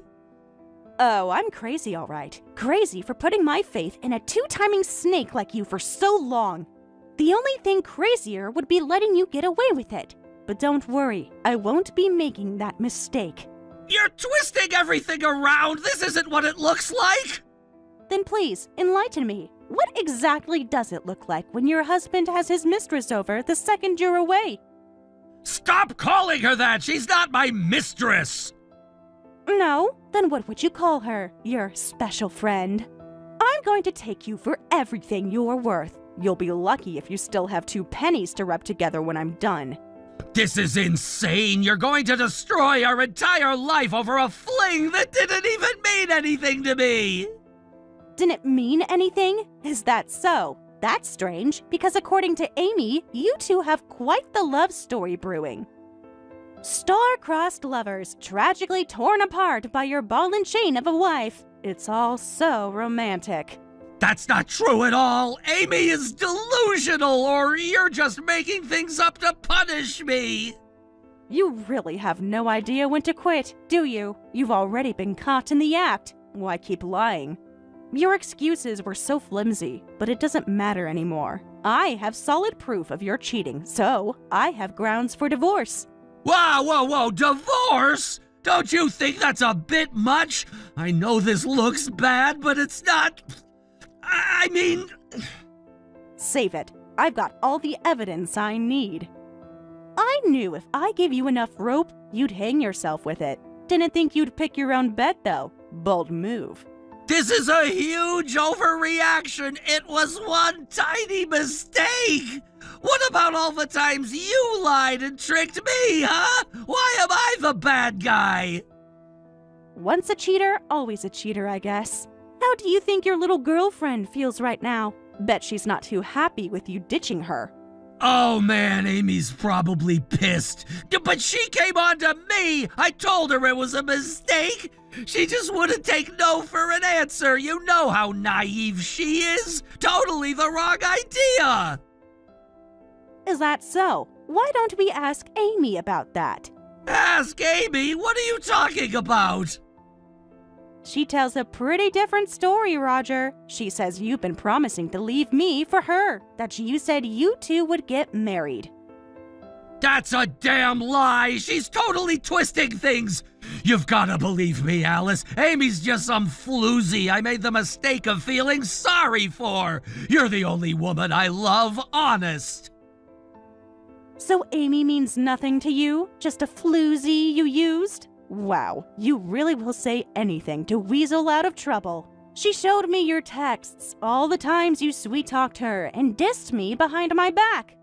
Oh, I'm crazy, all right. Crazy for putting my faith in a two-timing snake like you for so long. The only thing crazier would be letting you get away with it. But don't worry, I won't be making that mistake. You're twisting everything around. This isn't what it looks like. Then please, enlighten me. What exactly does it look like when your husband has his mistress over the second you're away? Stop calling her that! She's not my mistress! No? Then what would you call her? Your special friend? I'm going to take you for everything you're worth. You'll be lucky if you still have 2 pennies to rub together when I'm done. This is insane! You're going to destroy our entire life over a fling that didn't even mean anything to me! Didn't mean anything? Is that so? That's strange, because according to Amy, you two have quite the love story brewing. Star-crossed lovers, tragically torn apart by your ball and chain of a wife. It's all so romantic. That's not true at all! Amy is delusional, or you're just making things up to punish me! You really have no idea when to quit, do you? You've already been caught in the act. Why keep lying? Your excuses were so flimsy, but it doesn't matter anymore. I have solid proof of your cheating, so I have grounds for divorce. Whoa, divorce? Don't you think that's a bit much? I know this looks bad, but it's not... I mean... Save it. I've got all the evidence I need. I knew if I gave you enough rope, you'd hang yourself with it. Didn't think you'd pick your own bed, though. Bold move. This is a huge overreaction. It was one tiny mistake. What about all the times you lied and tricked me, huh? Why am I the bad guy? Once a cheater, always a cheater, I guess. How do you think your little girlfriend feels right now? Bet she's not too happy with you ditching her. Oh man, Amy's probably pissed. But she came on to me. I told her it was a mistake. She just wouldn't take no for an answer. You know how naive she is. Totally the wrong idea. Is that so? Why don't we ask Amy about that? Ask Amy? What are you talking about? She tells a pretty different story, Roger. She says you've been promising to leave me for her, that you said you two would get married. That's a damn lie! She's totally twisting things! You've gotta believe me, Alice. Amy's just some floozy I made the mistake of feeling sorry for. You're the only woman I love, honest. So Amy means nothing to you? Just a floozy you used? Wow, you really will say anything to weasel out of trouble. She showed me your texts, all the times you sweet-talked her and dissed me behind my back.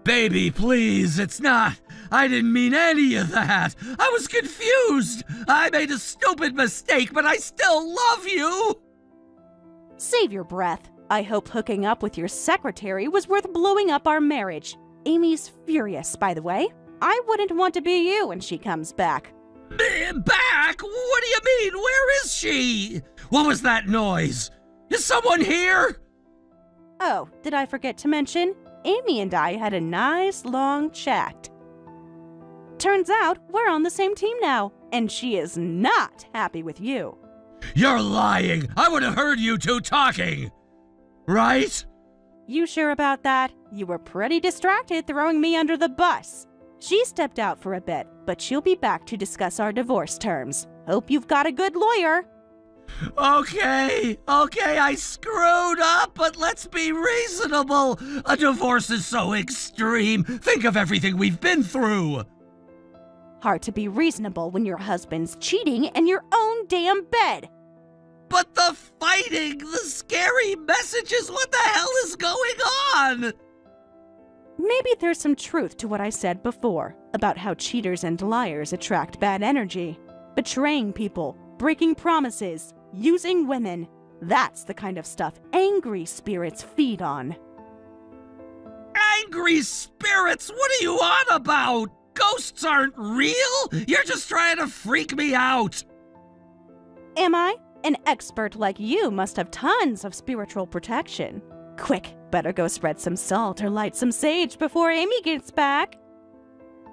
Baby, please, it's not. I didn't mean any of that. I was confused. I made a stupid mistake, but I still love you. Save your breath. I hope hooking up with your secretary was worth blowing up our marriage. Amy's furious, by the way. I wouldn't want to be you when she comes back. Back? What do you mean? Where is she? What was that noise? Is someone here? Oh, did I forget to mention? Amy and I had a nice long chat. Turns out we're on the same team now, and she is not happy with you. You're lying. I would have heard you two talking. Right? You sure about that? You were pretty distracted throwing me under the bus. She stepped out for a bit, but she'll be back to discuss our divorce terms. Hope you've got a good lawyer. Okay, I screwed up, but let's be reasonable. A divorce is so extreme. Think of everything we've been through. Hard to be reasonable when your husband's cheating in your own damn bed. But the fighting, the scary messages, what the hell is going on? Maybe there's some truth to what I said before about how cheaters and liars attract bad energy. Betraying people, breaking promises, using women. That's the kind of stuff angry spirits feed on. Angry spirits? What are you on about? Ghosts aren't real? You're just trying to freak me out. Am I? An expert like you must have tons of spiritual protection. Quick, better go spread some salt or light some sage before Amy gets back.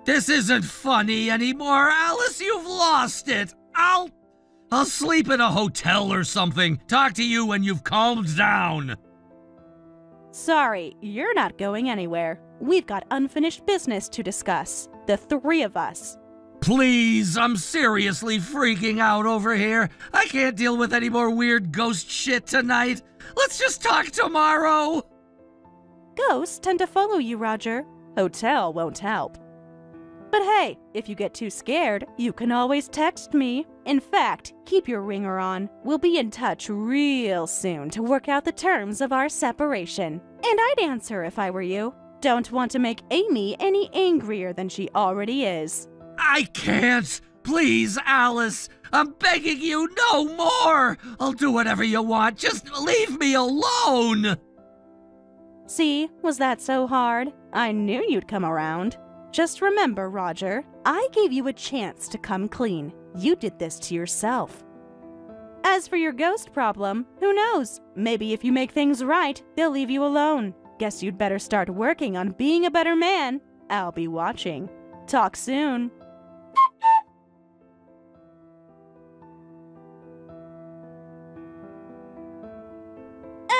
This isn't funny anymore, Alice. You've lost it. I'll sleep in a hotel or something. Talk to you when you've calmed down. Sorry, you're not going anywhere. We've got unfinished business to discuss. The three of us. Please, I'm seriously freaking out over here. I can't deal with any more weird ghost shit tonight. Let's just talk tomorrow. Ghosts tend to follow you, Roger. Hotel won't help. But hey, if you get too scared, you can always text me. In fact, keep your ringer on. We'll be in touch real soon to work out the terms of our separation. And I'd answer if I were you. Don't want to make Amy any angrier than she already is. I can't. Please, Alice. I'm begging you, no more. I'll do whatever you want. Just leave me alone. See, was that so hard? I knew you'd come around. Just remember, Roger, I gave you a chance to come clean. You did this to yourself. As for your ghost problem, who knows? Maybe if you make things right, they'll leave you alone. Guess you'd better start working on being a better man. I'll be watching. Talk soon.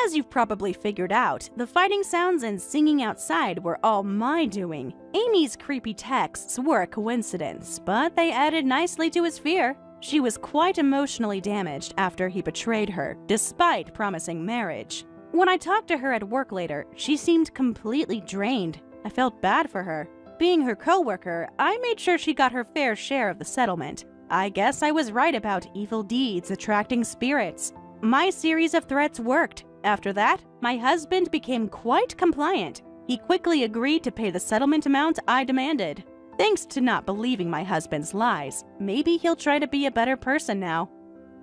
As you've probably figured out, the fighting sounds and singing outside were all my doing. Amy's creepy texts were a coincidence, but they added nicely to his fear. She was quite emotionally damaged after he betrayed her, despite promising marriage. When I talked to her at work later, she seemed completely drained. I felt bad for her. Being her coworker, I made sure she got her fair share of the settlement. I guess I was right about evil deeds attracting spirits. My series of threats worked. After that, my husband became quite compliant. He quickly agreed to pay the settlement amount I demanded. Thanks to not believing my husband's lies, maybe he'll try to be a better person now.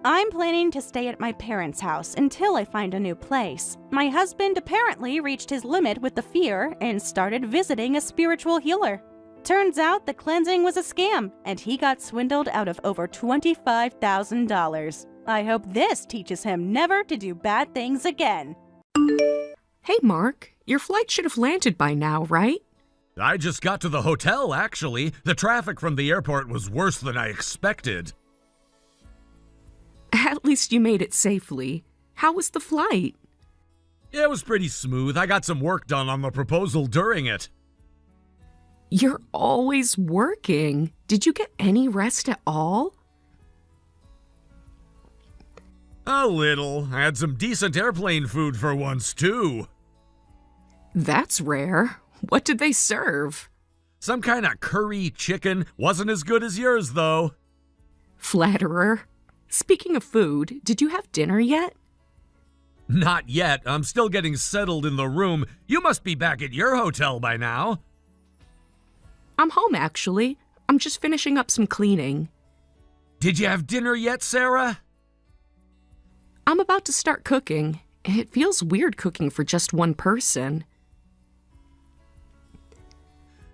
I'm planning to stay at my parents' house until I find a new place. My husband apparently reached his limit with the fear and started visiting a spiritual healer. Turns out the cleansing was a scam, and he got swindled out of over $25,000. I hope this teaches him never to do bad things again. Hey, Mark, your flight should have landed by now, right? I just got to the hotel, actually. The traffic from the airport was worse than I expected. At least you made it safely. How was the flight? It was pretty smooth. I got some work done on the proposal during it. You're always working. Did you get any rest at all? A little. I had some decent airplane food for once, too. That's rare. What did they serve? Some kind of curry chicken. Wasn't as good as yours, though. Flatterer. Speaking of food, did you have dinner yet? Not yet. I'm still getting settled in the room. You must be back at your hotel by now. I'm home, actually. I'm just finishing up some cleaning. Did you have dinner yet, Sarah? I'm about to start cooking. It feels weird cooking for just one person.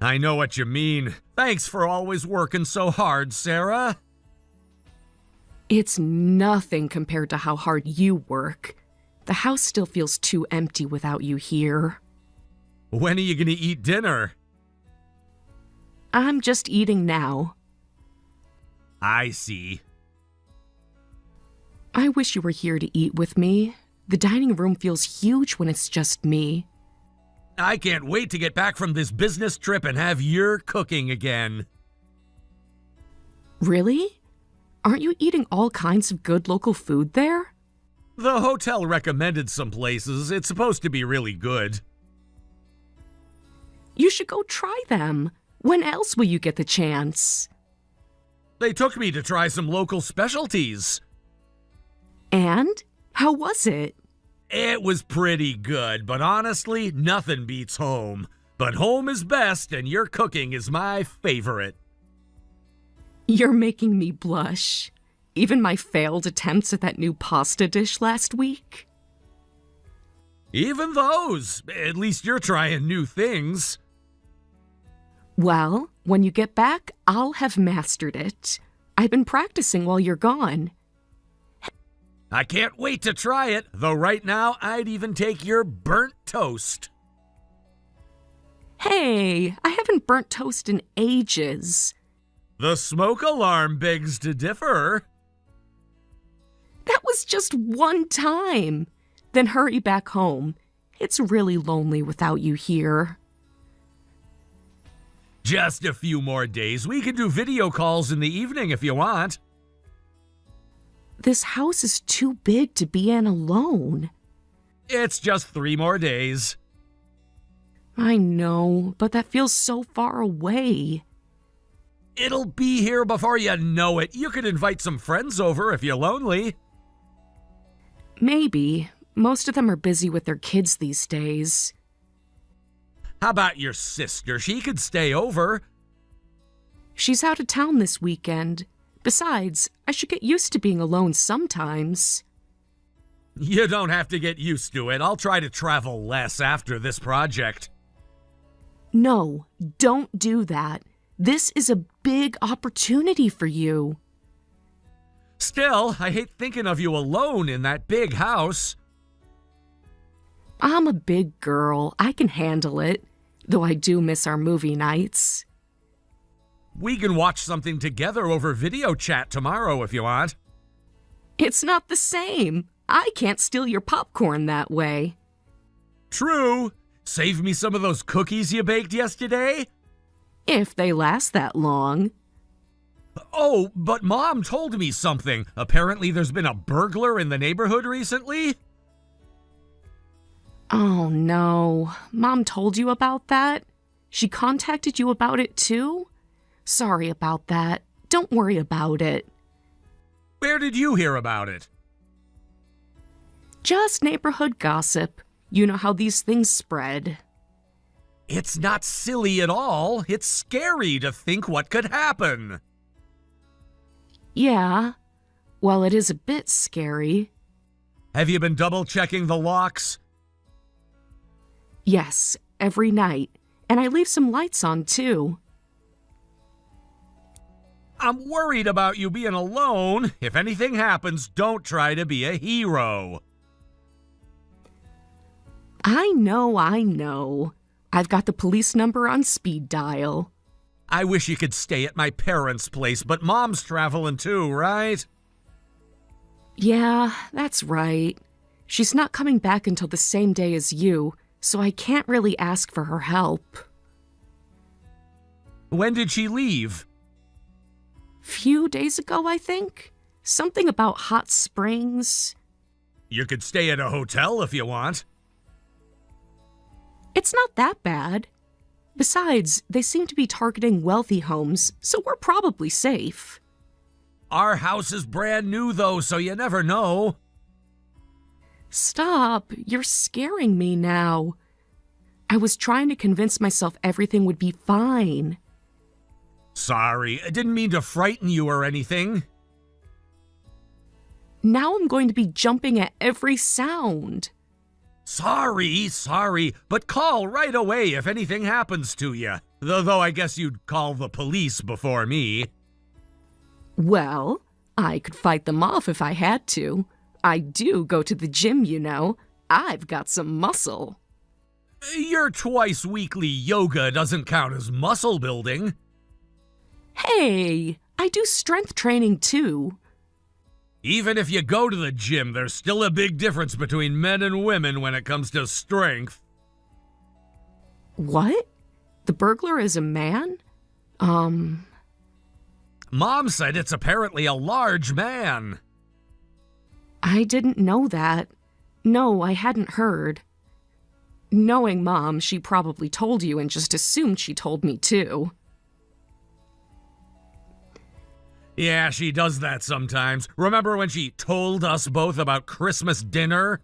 I know what you mean. Thanks for always working so hard, Sarah. It's nothing compared to how hard you work. The house still feels too empty without you here. When are you gonna eat dinner? I'm just eating now. I see. I wish you were here to eat with me. The dining room feels huge when it's just me. I can't wait to get back from this business trip and have your cooking again. Really? Aren't you eating all kinds of good local food there? The hotel recommended some places. It's supposed to be really good. You should go try them. When else will you get the chance? They took me to try some local specialties. And? How was it? It was pretty good, but honestly, nothing beats home. But home is best, and your cooking is my favorite. You're making me blush. Even my failed attempts at that new pasta dish last week. Even those. At least you're trying new things. Well, when you get back, I'll have mastered it. I've been practicing while you're gone. I can't wait to try it, though right now I'd even take your burnt toast. Hey, I haven't burnt toast in ages. The smoke alarm begs to differ. That was just one time. Then hurry back home. It's really lonely without you here. Just a few more days. We can do video calls in the evening if you want. This house is too big to be in alone. It's just 3 more days. I know, but that feels so far away. It'll be here before you know it. You could invite some friends over if you're lonely. Maybe. Most of them are busy with their kids these days. How about your sister? She could stay over. She's out of town this weekend. Besides, I should get used to being alone sometimes. You don't have to get used to it. I'll try to travel less after this project. No, don't do that. This is a big opportunity for you. Still, I hate thinking of you alone in that big house. I'm a big girl. I can handle it, though I do miss our movie nights. We can watch something together over video chat tomorrow if you want. It's not the same. I can't steal your popcorn that way. True. Save me some of those cookies you baked yesterday. If they last that long. Oh, but Mom told me something. Apparently there's been a burglar in the neighborhood recently. Oh no, Mom told you about that? She contacted you about it too? Sorry about that. Don't worry about it. Where did you hear about it? Just neighborhood gossip. You know how these things spread. It's not silly at all. It's scary to think what could happen. Yeah, well, it is a bit scary. Have you been double-checking the locks? Yes, every night. And I leave some lights on too. I'm worried about you being alone. If anything happens, don't try to be a hero. I know. I've got the police number on speed dial. I wish you could stay at my parents' place, but Mom's traveling too, right? Yeah, that's right. She's not coming back until the same day as you, so I can't really ask for her help. When did she leave? Few days ago, I think. Something about hot springs. You could stay at a hotel if you want. It's not that bad. Besides, they seem to be targeting wealthy homes, so we're probably safe. Our house is brand new, though, so you never know. Stop, you're scaring me now. I was trying to convince myself everything would be fine. Sorry, I didn't mean to frighten you or anything. Now I'm going to be jumping at every sound. Sorry, but call right away if anything happens to you. Though I guess you'd call the police before me. Well, I could fight them off if I had to. I do go to the gym, you know. I've got some muscle. Your twice-weekly yoga doesn't count as muscle building. Hey, I do strength training too. Even if you go to the gym, there's still a big difference between men and women when it comes to strength. What? The burglar is a man? Mom said it's apparently a large man. I didn't know that. No, I hadn't heard. Knowing Mom, she probably told you and just assumed she told me too. Yeah, she does that sometimes. Remember when she told us both about Christmas dinner?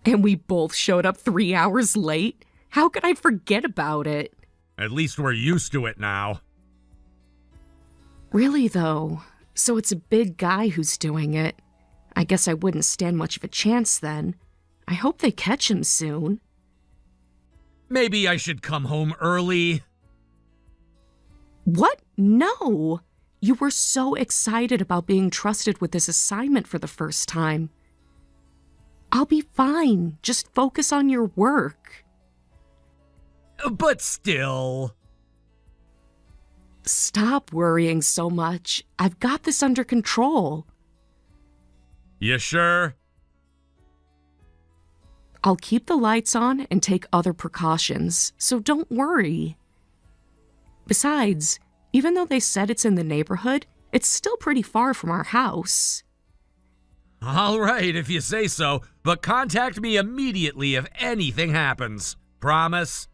And we both showed up 3 hours late? How could I forget about it? At least we're used to it now. Really, though? So it's a big guy who's doing it. I guess I wouldn't stand much of a chance then. I hope they catch him soon. Maybe I should come home early. What? No! You were so excited about being trusted with this assignment for the first time. I'll be fine. Just focus on your work. But still. Stop worrying so much. I've got this under control. You sure? I'll keep the lights on and take other precautions, so don't worry. Besides, even though they said it's in the neighborhood, it's still pretty far from our house. All right, if you say so, but contact me immediately if anything happens. Promise?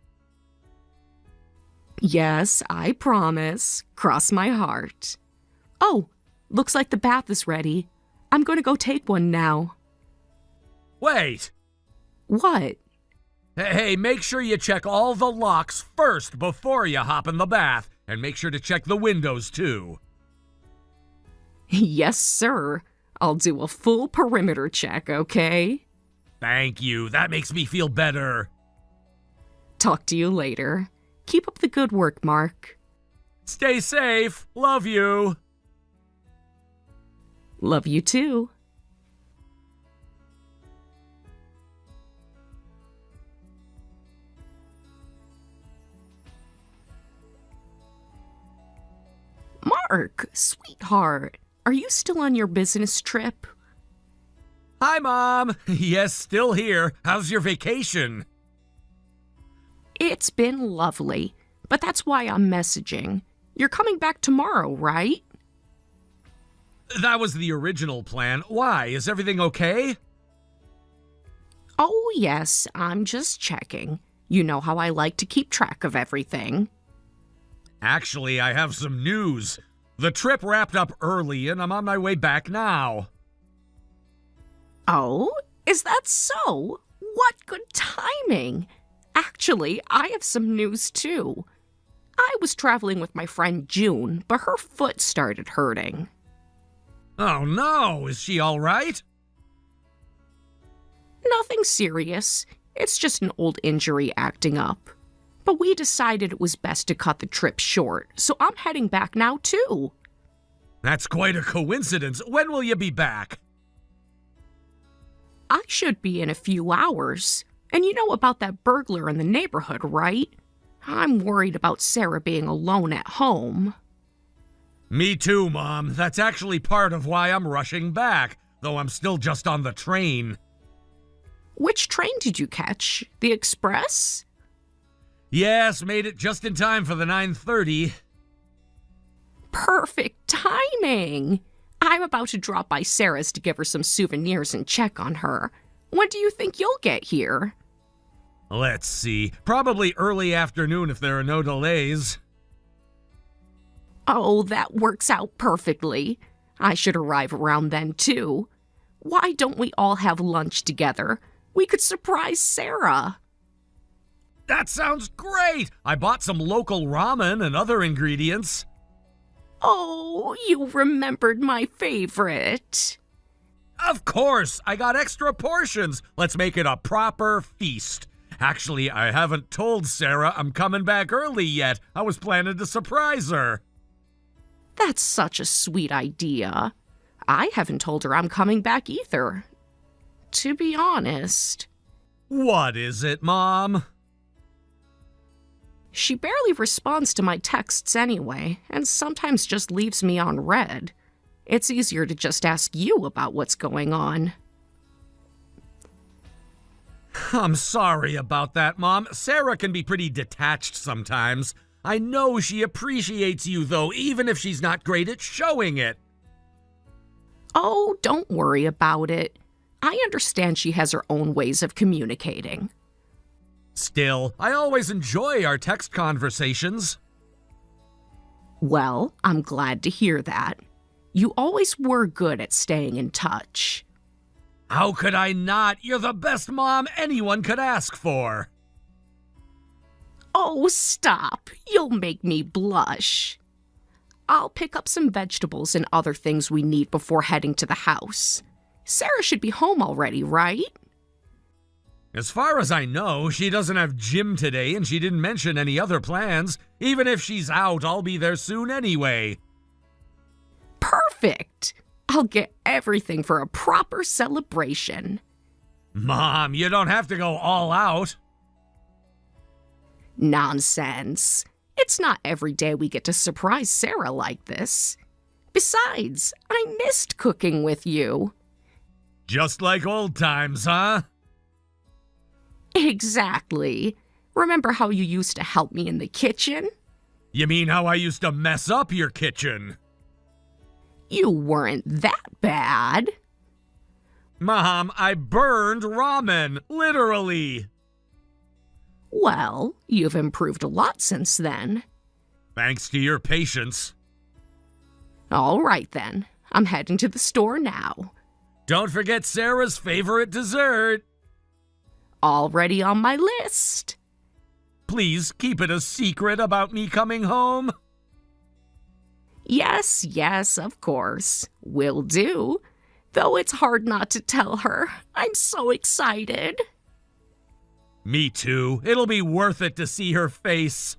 Yes, I promise. Cross my heart. Oh, looks like the bath is ready. I'm going to go take one now. Wait! What? Hey, make sure you check all the locks first before you hop in the bath, and make sure to check the windows too. Yes, sir. I'll do a full perimeter check, okay? Thank you, that makes me feel better. Talk to you later. Keep up the good work, Mark. Stay safe, love you. Love you too. Mark, sweetheart, are you still on your business trip? Hi, Mom. Yes, still here. How's your vacation? It's been lovely, but that's why I'm messaging. You're coming back tomorrow, right? That was the original plan. Why? Is everything okay? Oh, yes, I'm just checking. You know how I like to keep track of everything. Actually, I have some news. The trip wrapped up early and I'm on my way back now. Oh, is that so? What good timing! Actually, I have some news too. I was traveling with my friend June, but her foot started hurting. Oh no, is she all right? Nothing serious. It's just an old injury acting up. But we decided it was best to cut the trip short, so I'm heading back now too. That's quite a coincidence. When will you be back? I should be in a few hours. And you know about that burglar in the neighborhood, right? I'm worried about Sarah being alone at home. Me too, Mom. That's actually part of why I'm rushing back, though I'm still just on the train. Which train did you catch? The express? Yes, made it just in time for the 9:30. Perfect timing! I'm about to drop by Sarah's to give her some souvenirs and check on her. When do you think you'll get here? Let's see. Probably early afternoon if there are no delays. Oh, that works out perfectly. I should arrive around then, too. Why don't we all have lunch together? We could surprise Sarah. That sounds great! I bought some local ramen and other ingredients. Oh, you remembered my favorite. Of course! I got extra portions. Let's make it a proper feast. Actually, I haven't told Sarah I'm coming back early yet. I was planning to surprise her. That's such a sweet idea. I haven't told her I'm coming back either. To be honest. What is it, Mom? She barely responds to my texts anyway, and sometimes just leaves me on read. It's easier to just ask you about what's going on. I'm sorry about that, Mom. Sarah can be pretty detached sometimes. I know she appreciates you, though, even if she's not great at showing it. Oh, don't worry about it. I understand she has her own ways of communicating. Still, I always enjoy our text conversations. Well, I'm glad to hear that. You always were good at staying in touch. How could I not? You're the best mom anyone could ask for. Oh, stop. You'll make me blush. I'll pick up some vegetables and other things we need before heading to the house. Sarah should be home already, right? As far as I know, she doesn't have gym today and she didn't mention any other plans. Even if she's out, I'll be there soon anyway. Perfect. I'll get everything for a proper celebration. Mom, you don't have to go all out. Nonsense. It's not every day we get to surprise Sarah like this. Besides, I missed cooking with you. Just like old times, huh? Exactly. Remember how you used to help me in the kitchen? You mean how I used to mess up your kitchen? You weren't that bad. Mom, I burned ramen, literally. Well, you've improved a lot since then. Thanks to your patience. All right then, I'm heading to the store now. Don't forget Sarah's favorite dessert. Already on my list. Please keep it a secret about me coming home. Yes, of course. Will do. Though it's hard not to tell her. I'm so excited. Me too. It'll be worth it to see her face.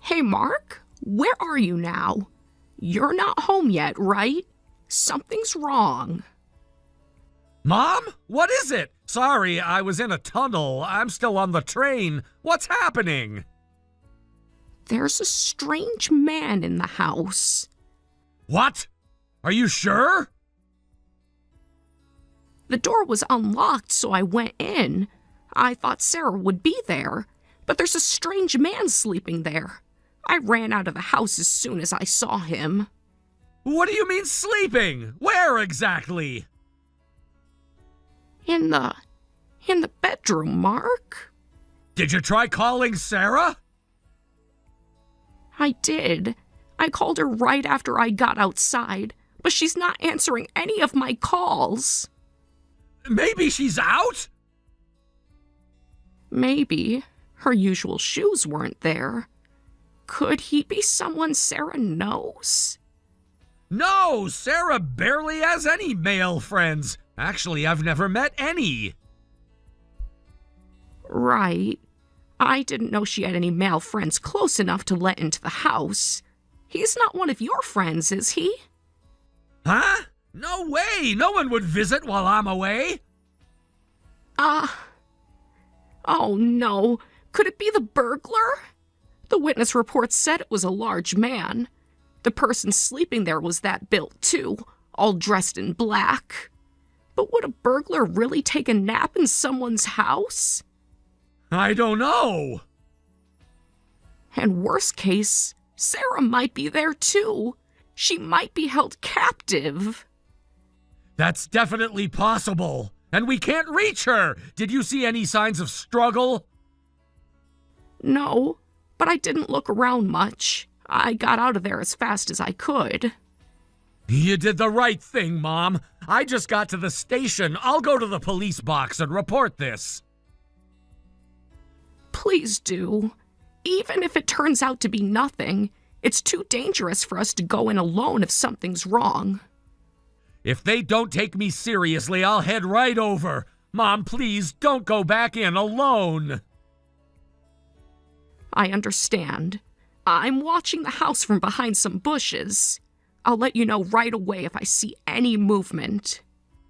Hey, Mark, where are you now? You're not home yet, right? Something's wrong. Mom? What is it? Sorry, I was in a tunnel. I'm still on the train. What's happening? There's a strange man in the house. What? Are you sure? The door was unlocked, so I went in. I thought Sarah would be there, but there's a strange man sleeping there. I ran out of the house as soon as I saw him. What do you mean sleeping? Where exactly? In the bedroom, Mark. Did you try calling Sarah? I did. I called her right after I got outside, but she's not answering any of my calls. Maybe she's out? Maybe. Her usual shoes weren't there. Could he be someone Sarah knows? No, Sarah barely has any male friends. Actually, I've never met any. Right. I didn't know she had any male friends close enough to let into the house. He's not one of your friends, is he? Huh? No way! No one would visit while I'm away. Oh no. Could it be the burglar? The witness report said it was a large man. The person sleeping there was that built too, all dressed in black. But would a burglar really take a nap in someone's house? I don't know. And worst case, Sarah might be there too. She might be held captive. That's definitely possible. And we can't reach her. Did you see any signs of struggle? No, but I didn't look around much. I got out of there as fast as I could. You did the right thing, Mom. I just got to the station. I'll go to the police box and report this. Please do. Even if it turns out to be nothing, it's too dangerous for us to go in alone if something's wrong. If they don't take me seriously, I'll head right over. Mom, please don't go back in alone. I understand. I'm watching the house from behind some bushes. I'll let you know right away if I see any movement.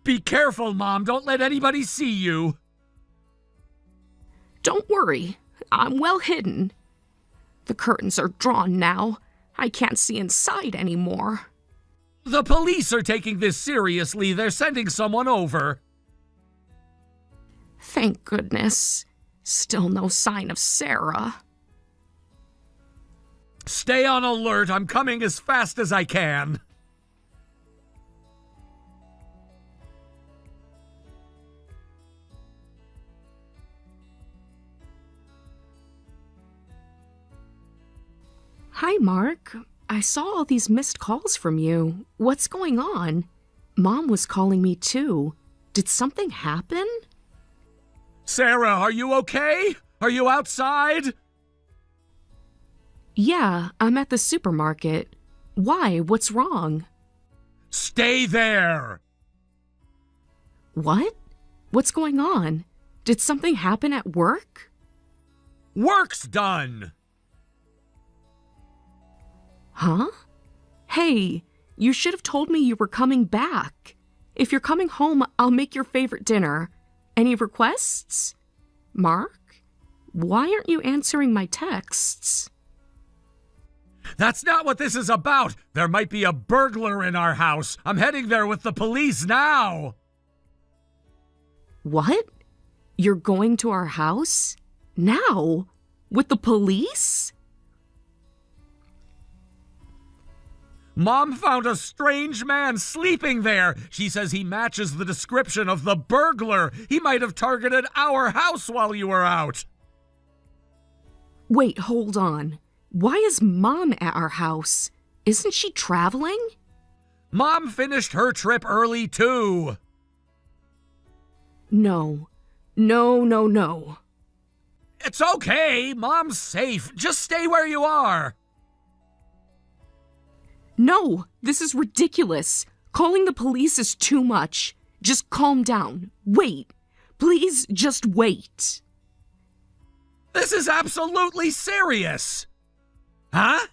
Be careful, Mom. Don't let anybody see you. Don't worry. I'm well hidden. The curtains are drawn now. I can't see inside anymore. The police are taking this seriously. They're sending someone over. Thank goodness. Still no sign of Sarah. Stay on alert. I'm coming as fast as I can. Hi, Mark. I saw all these missed calls from you. What's going on? Mom was calling me too. Did something happen? Sarah, are you okay? Are you outside? Yeah, I'm at the supermarket. Why? What's wrong? Stay there! What? What's going on? Did something happen at work? Work's done! Huh? Hey, you should have told me you were coming back. If you're coming home, I'll make your favorite dinner. Any requests? Mark? Why aren't you answering my texts? That's not what this is about. There might be a burglar in our house. I'm heading there with the police now. What? You're going to our house? Now? With the police? Mom found a strange man sleeping there. She says he matches the description of the burglar. He might have targeted our house while you were out. Wait, hold on. Why is Mom at our house? Isn't she traveling? Mom finished her trip early too. No. No. It's okay. Mom's safe. Just stay where you are. No, this is ridiculous. Calling the police is too much. Just calm down. Wait. Please just wait. This is absolutely serious. Huh?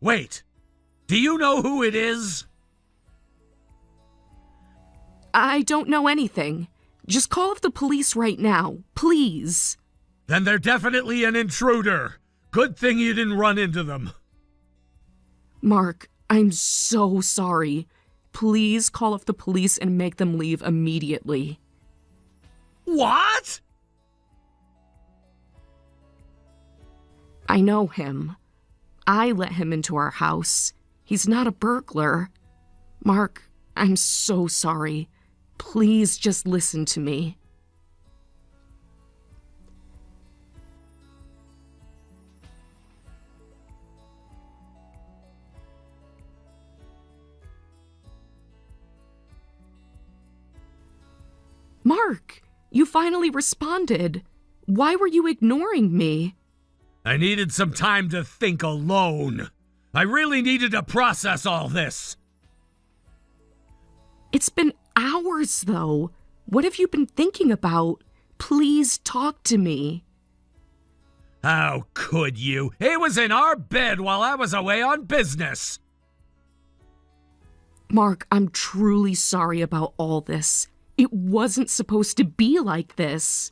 Wait. Do you know who it is? I don't know anything. Just call up the police right now, please. Then they're definitely an intruder. Good thing you didn't run into them. Mark, I'm so sorry. Please call up the police and make them leave immediately. What? I know him. I let him into our house. He's not a burglar. Mark, I'm so sorry. Please just listen to me. Mark, you finally responded. Why were you ignoring me? I needed some time to think alone. I really needed to process all this. It's been hours, though. What have you been thinking about? Please talk to me. How could you? He was in our bed while I was away on business. Mark, I'm truly sorry about all this. It wasn't supposed to be like this.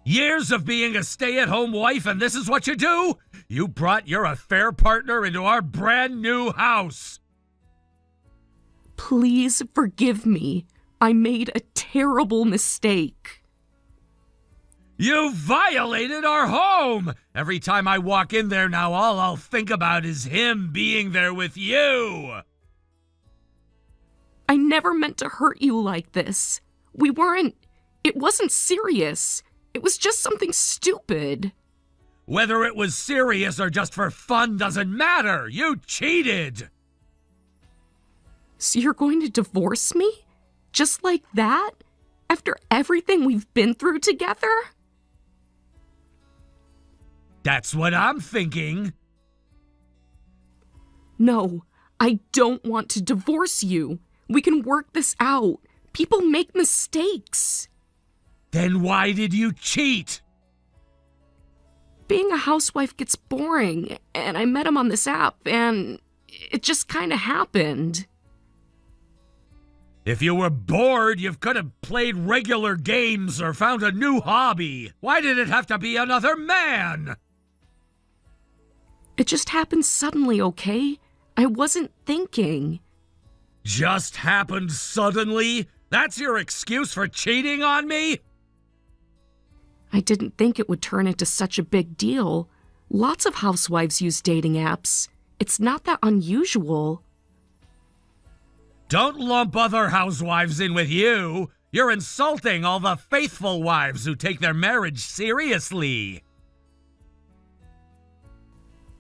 Years of being a stay-at-home wife, and this is what you do? You brought your affair partner into our brand new house. Please forgive me. I made a terrible mistake. You violated our home! Every time I walk in there now, all I'll think about is him being there with you! I never meant to hurt you like this. It wasn't serious. It was just something stupid. Whether it was serious or just for fun doesn't matter. You cheated! So you're going to divorce me? Just like that? After everything we've been through together? That's what I'm thinking. No, I don't want to divorce you. We can work this out. People make mistakes. Then why did you cheat? Being a housewife gets boring, and I met him on this app, and it just kind of happened. If you were bored, you could have played regular games or found a new hobby. Why did it have to be another man? It just happened suddenly, okay? I wasn't thinking. Just happened suddenly? That's your excuse for cheating on me? I didn't think it would turn into such a big deal. Lots of housewives use dating apps. It's not that unusual. Don't lump other housewives in with you. You're insulting all the faithful wives who take their marriage seriously.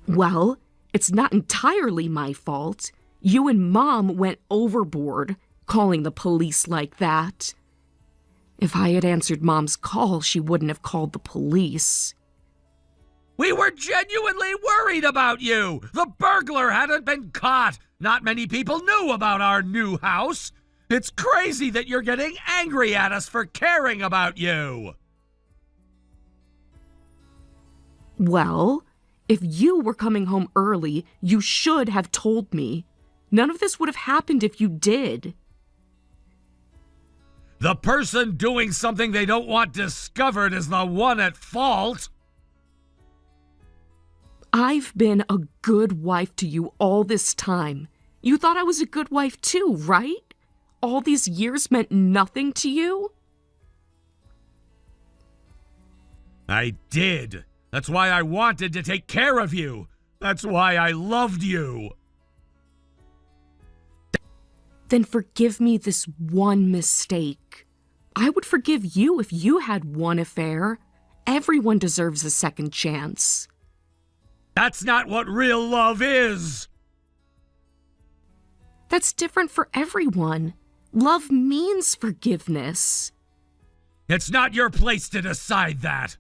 Well, it's not entirely my fault. You and Mom went overboard, calling the police like that. If I had answered Mom's call, she wouldn't have called the police. We were genuinely worried about you. The burglar hadn't been caught. Not many people knew about our new house. It's crazy that you're getting angry at us for caring about you. Well, if you were coming home early, you should have told me. None of this would have happened if you did. The person doing something they don't want discovered is the one at fault. I've been a good wife to you all this time. You thought I was a good wife too, right? All these years meant nothing to you? I did. That's why I wanted to take care of you. That's why I loved you. Then forgive me this one mistake. I would forgive you if you had one affair. Everyone deserves a second chance. That's not what real love is. That's different for everyone. Love means forgiveness. It's not your place to decide that.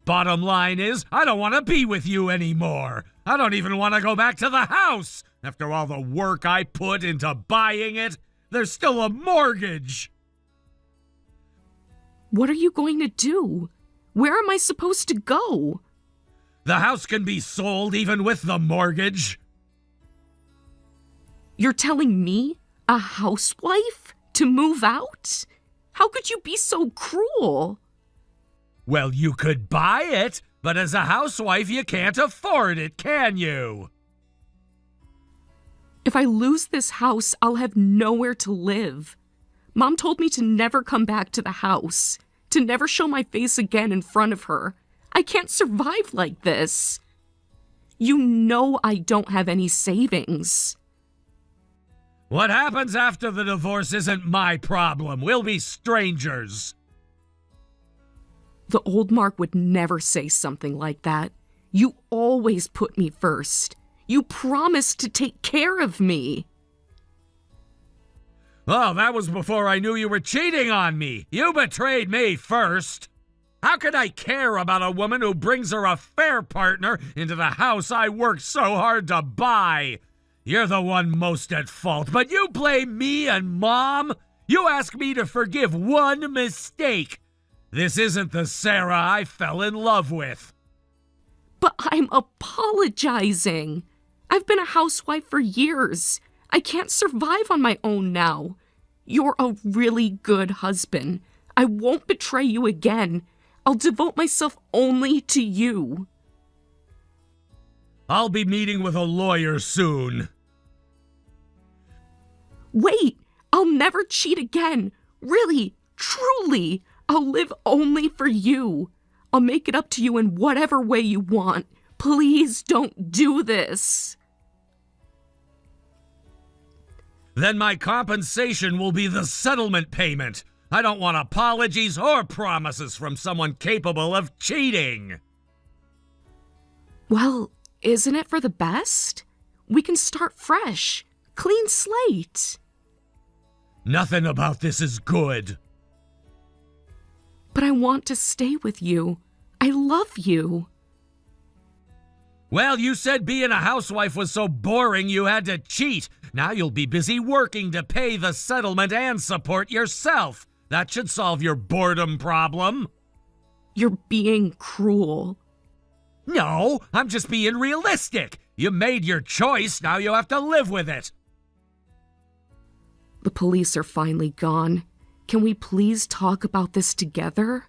Bottom line is, I don't want to be with you anymore. I don't even want to go back to the house. After all the work I put into buying it, there's still a mortgage. What are you going to do? Where am I supposed to go? The house can be sold even with the mortgage. You're telling me, a housewife, to move out? How could you be so cruel? Well, you could buy it, but as a housewife, you can't afford it, can you? If I lose this house, I'll have nowhere to live. Mom told me to never come back to the house, to never show my face again in front of her. I can't survive like this. You know I don't have any savings. What happens after the divorce isn't my problem. We'll be strangers. The old Mark would never say something like that. You always put me first. You promised to take care of me. Oh, that was before I knew you were cheating on me. You betrayed me first. How could I care about a woman who brings her affair partner into the house I worked so hard to buy? You're the one most at fault, but you blame me and Mom? You ask me to forgive one mistake. This isn't the Sarah I fell in love with. But I'm apologizing. I've been a housewife for years. I can't survive on my own now. You're a really good husband. I won't betray you again. I'll devote myself only to you. I'll be meeting with a lawyer soon. Wait, I'll never cheat again. Really, truly, I'll live only for you. I'll make it up to you in whatever way you want. Please don't do this. Then my compensation will be the settlement payment. I don't want apologies or promises from someone capable of cheating. Well, isn't it for the best? We can start fresh. Clean slate. Nothing about this is good. But I want to stay with you. I love you. Well, you said being a housewife was so boring you had to cheat. Now you'll be busy working to pay the settlement and support yourself. That should solve your boredom problem. You're being cruel. No, I'm just being realistic. You made your choice, now you have to live with it. The police are finally gone. Can we please talk about this together?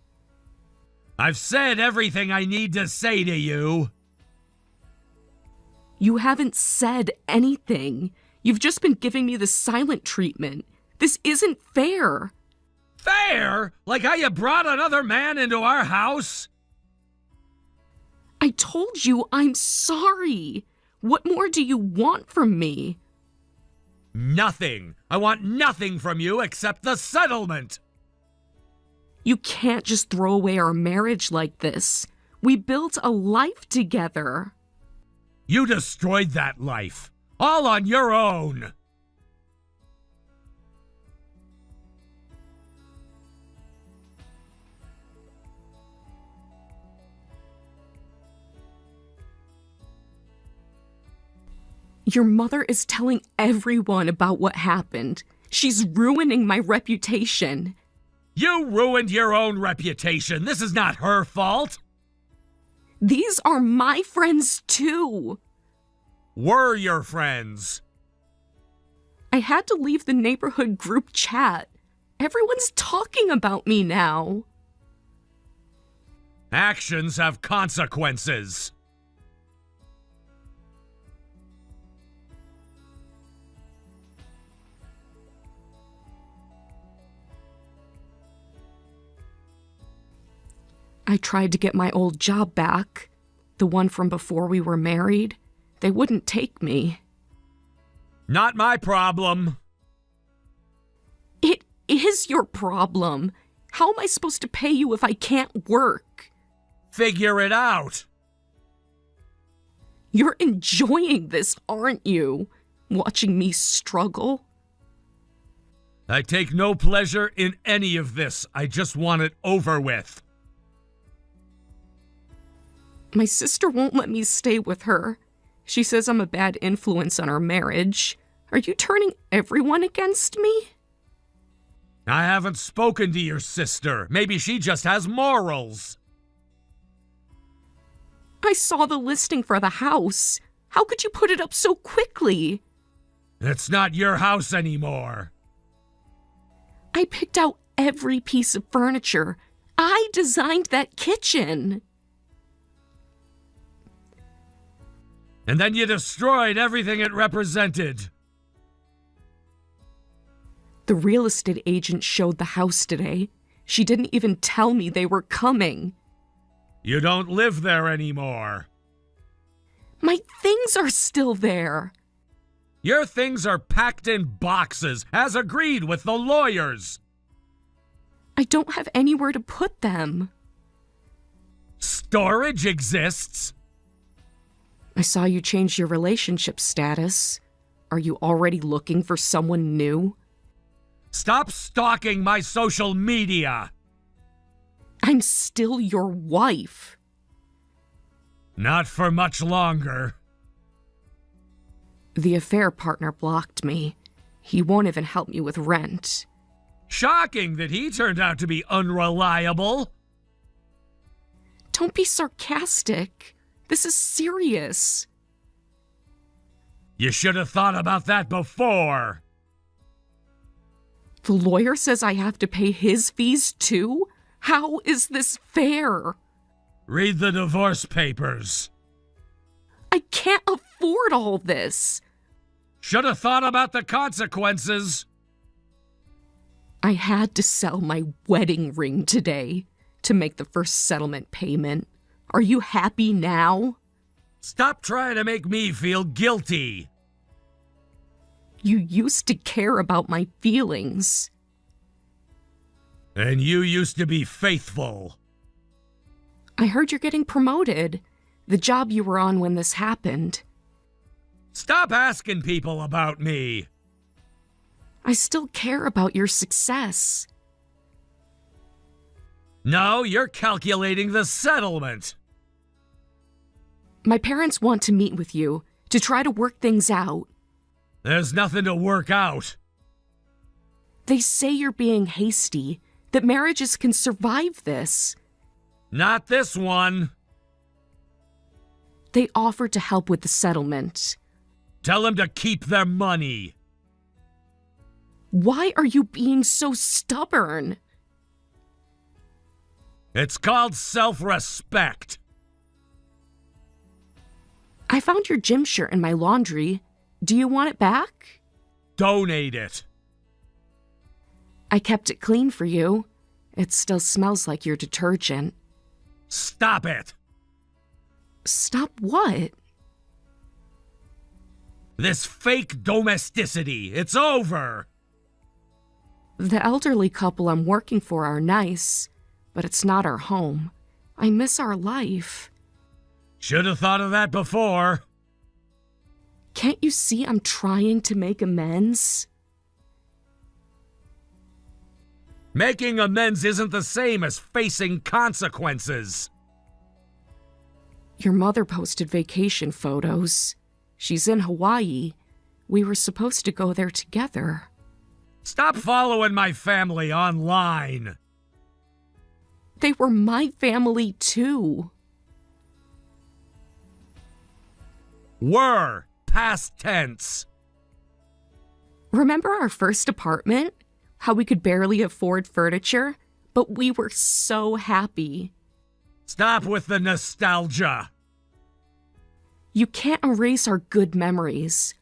I've said everything I need to say to you. You haven't said anything. You've just been giving me the silent treatment. This isn't fair. Fair? Like how you brought another man into our house? I told you I'm sorry. What more do you want from me? Nothing. I want nothing from you except the settlement. You can't just throw away our marriage like this. We built a life together. You destroyed that life. All on your own. Your mother is telling everyone about what happened. She's ruining my reputation. You ruined your own reputation. This is not her fault. These are my friends too. Were your friends. I had to leave the neighborhood group chat. Everyone's talking about me now. Actions have consequences. I tried to get my old job back, the one from before we were married. They wouldn't take me. Not my problem. It is your problem. How am I supposed to pay you if I can't work? Figure it out. You're enjoying this, aren't you? Watching me struggle? I take no pleasure in any of this. I just want it over with. My sister won't let me stay with her. She says I'm a bad influence on our marriage. Are you turning everyone against me? I haven't spoken to your sister. Maybe she just has morals. I saw the listing for the house. How could you put it up so quickly? It's not your house anymore. I picked out every piece of furniture. I designed that kitchen. And then you destroyed everything it represented. The real estate agent showed the house today. She didn't even tell me they were coming. You don't live there anymore. My things are still there. Your things are packed in boxes, as agreed with the lawyers. I don't have anywhere to put them. Storage exists. I saw you change your relationship status. Are you already looking for someone new? Stop stalking my social media. I'm still your wife. Not for much longer. The affair partner blocked me. He won't even help me with rent. Shocking that he turned out to be unreliable. Don't be sarcastic. This is serious. You should have thought about that before. The lawyer says I have to pay his fees too? How is this fair? Read the divorce papers. I can't afford all this. Should have thought about the consequences. I had to sell my wedding ring today to make the first settlement payment. Are you happy now? Stop trying to make me feel guilty. You used to care about my feelings. And you used to be faithful. I heard you're getting promoted. The job you were on when this happened. Stop asking people about me. I still care about your success. No, you're calculating the settlement. My parents want to meet with you to try to work things out. There's nothing to work out. They say you're being hasty, that marriages can survive this. Not this one. They offered to help with the settlement. Tell them to keep their money. Why are you being so stubborn? It's called self-respect. I found your gym shirt in my laundry. Do you want it back? Donate it. I kept it clean for you. It still smells like your detergent. Stop it. Stop what? This fake domesticity. It's over. The elderly couple I'm working for are nice, but it's not our home. I miss our life. Should have thought of that before. Can't you see I'm trying to make amends? Making amends isn't the same as facing consequences. Your mother posted vacation photos. She's in Hawaii. We were supposed to go there together. Stop following my family online. They were my family too. Were. Past tense. Remember our first apartment? How we could barely afford furniture, but we were so happy. Stop with the nostalgia. You can't erase our good memories.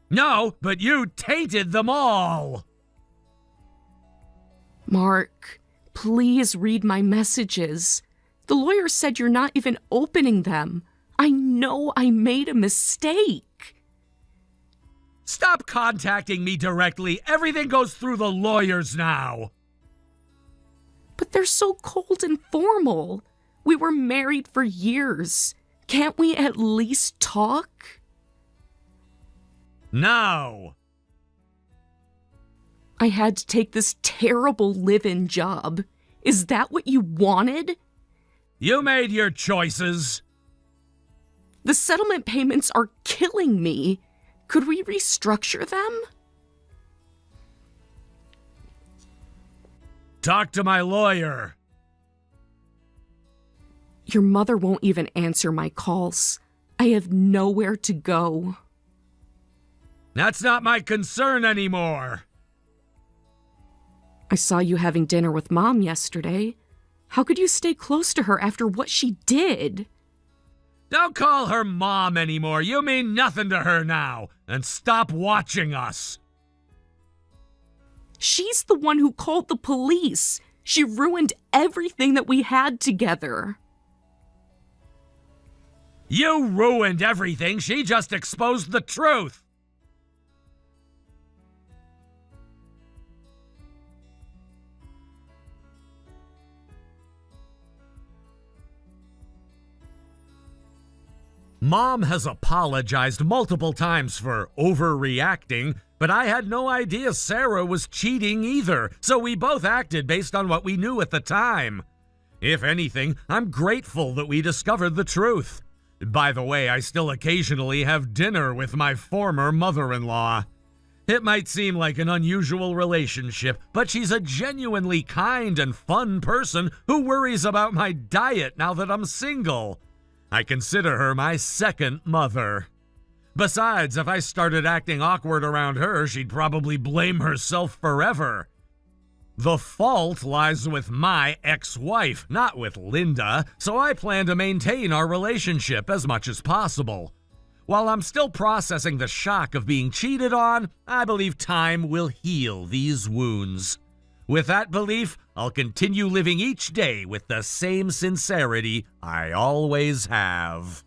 No, but you tainted them all. Mark, please read my messages. The lawyer said you're not even opening them. I know I made a mistake. Stop contacting me directly. Everything goes through the lawyers now. But they're so cold and formal. We were married for years. Can't we at least talk? No. I had to take this terrible live-in job. Is that what you wanted? You made your choices. The settlement payments are killing me. Could we restructure them? Talk to my lawyer. Your mother won't even answer my calls. I have nowhere to go. That's not my concern anymore. I saw you having dinner with Mom yesterday. How could you stay close to her after what she did? Don't call her Mom anymore. You mean nothing to her now. And stop watching us. She's the one who called the police. She ruined everything that we had together. You ruined everything. She just exposed the truth. Mom has apologized multiple times for overreacting, but I had no idea Sarah was cheating either, so we both acted based on what we knew at the time. If anything, I'm grateful that we discovered the truth. By the way, I still occasionally have dinner with my former mother-in-law. It might seem like an unusual relationship, but she's a genuinely kind and fun person who worries about my diet now that I'm single. I consider her my second mother. Besides, if I started acting awkward around her, she'd probably blame herself forever. The fault lies with my ex-wife, not with Linda, so I plan to maintain our relationship as much as possible. While I'm still processing the shock of being cheated on, I believe time will heal these wounds. With that belief, I'll continue living each day with the same sincerity I always have.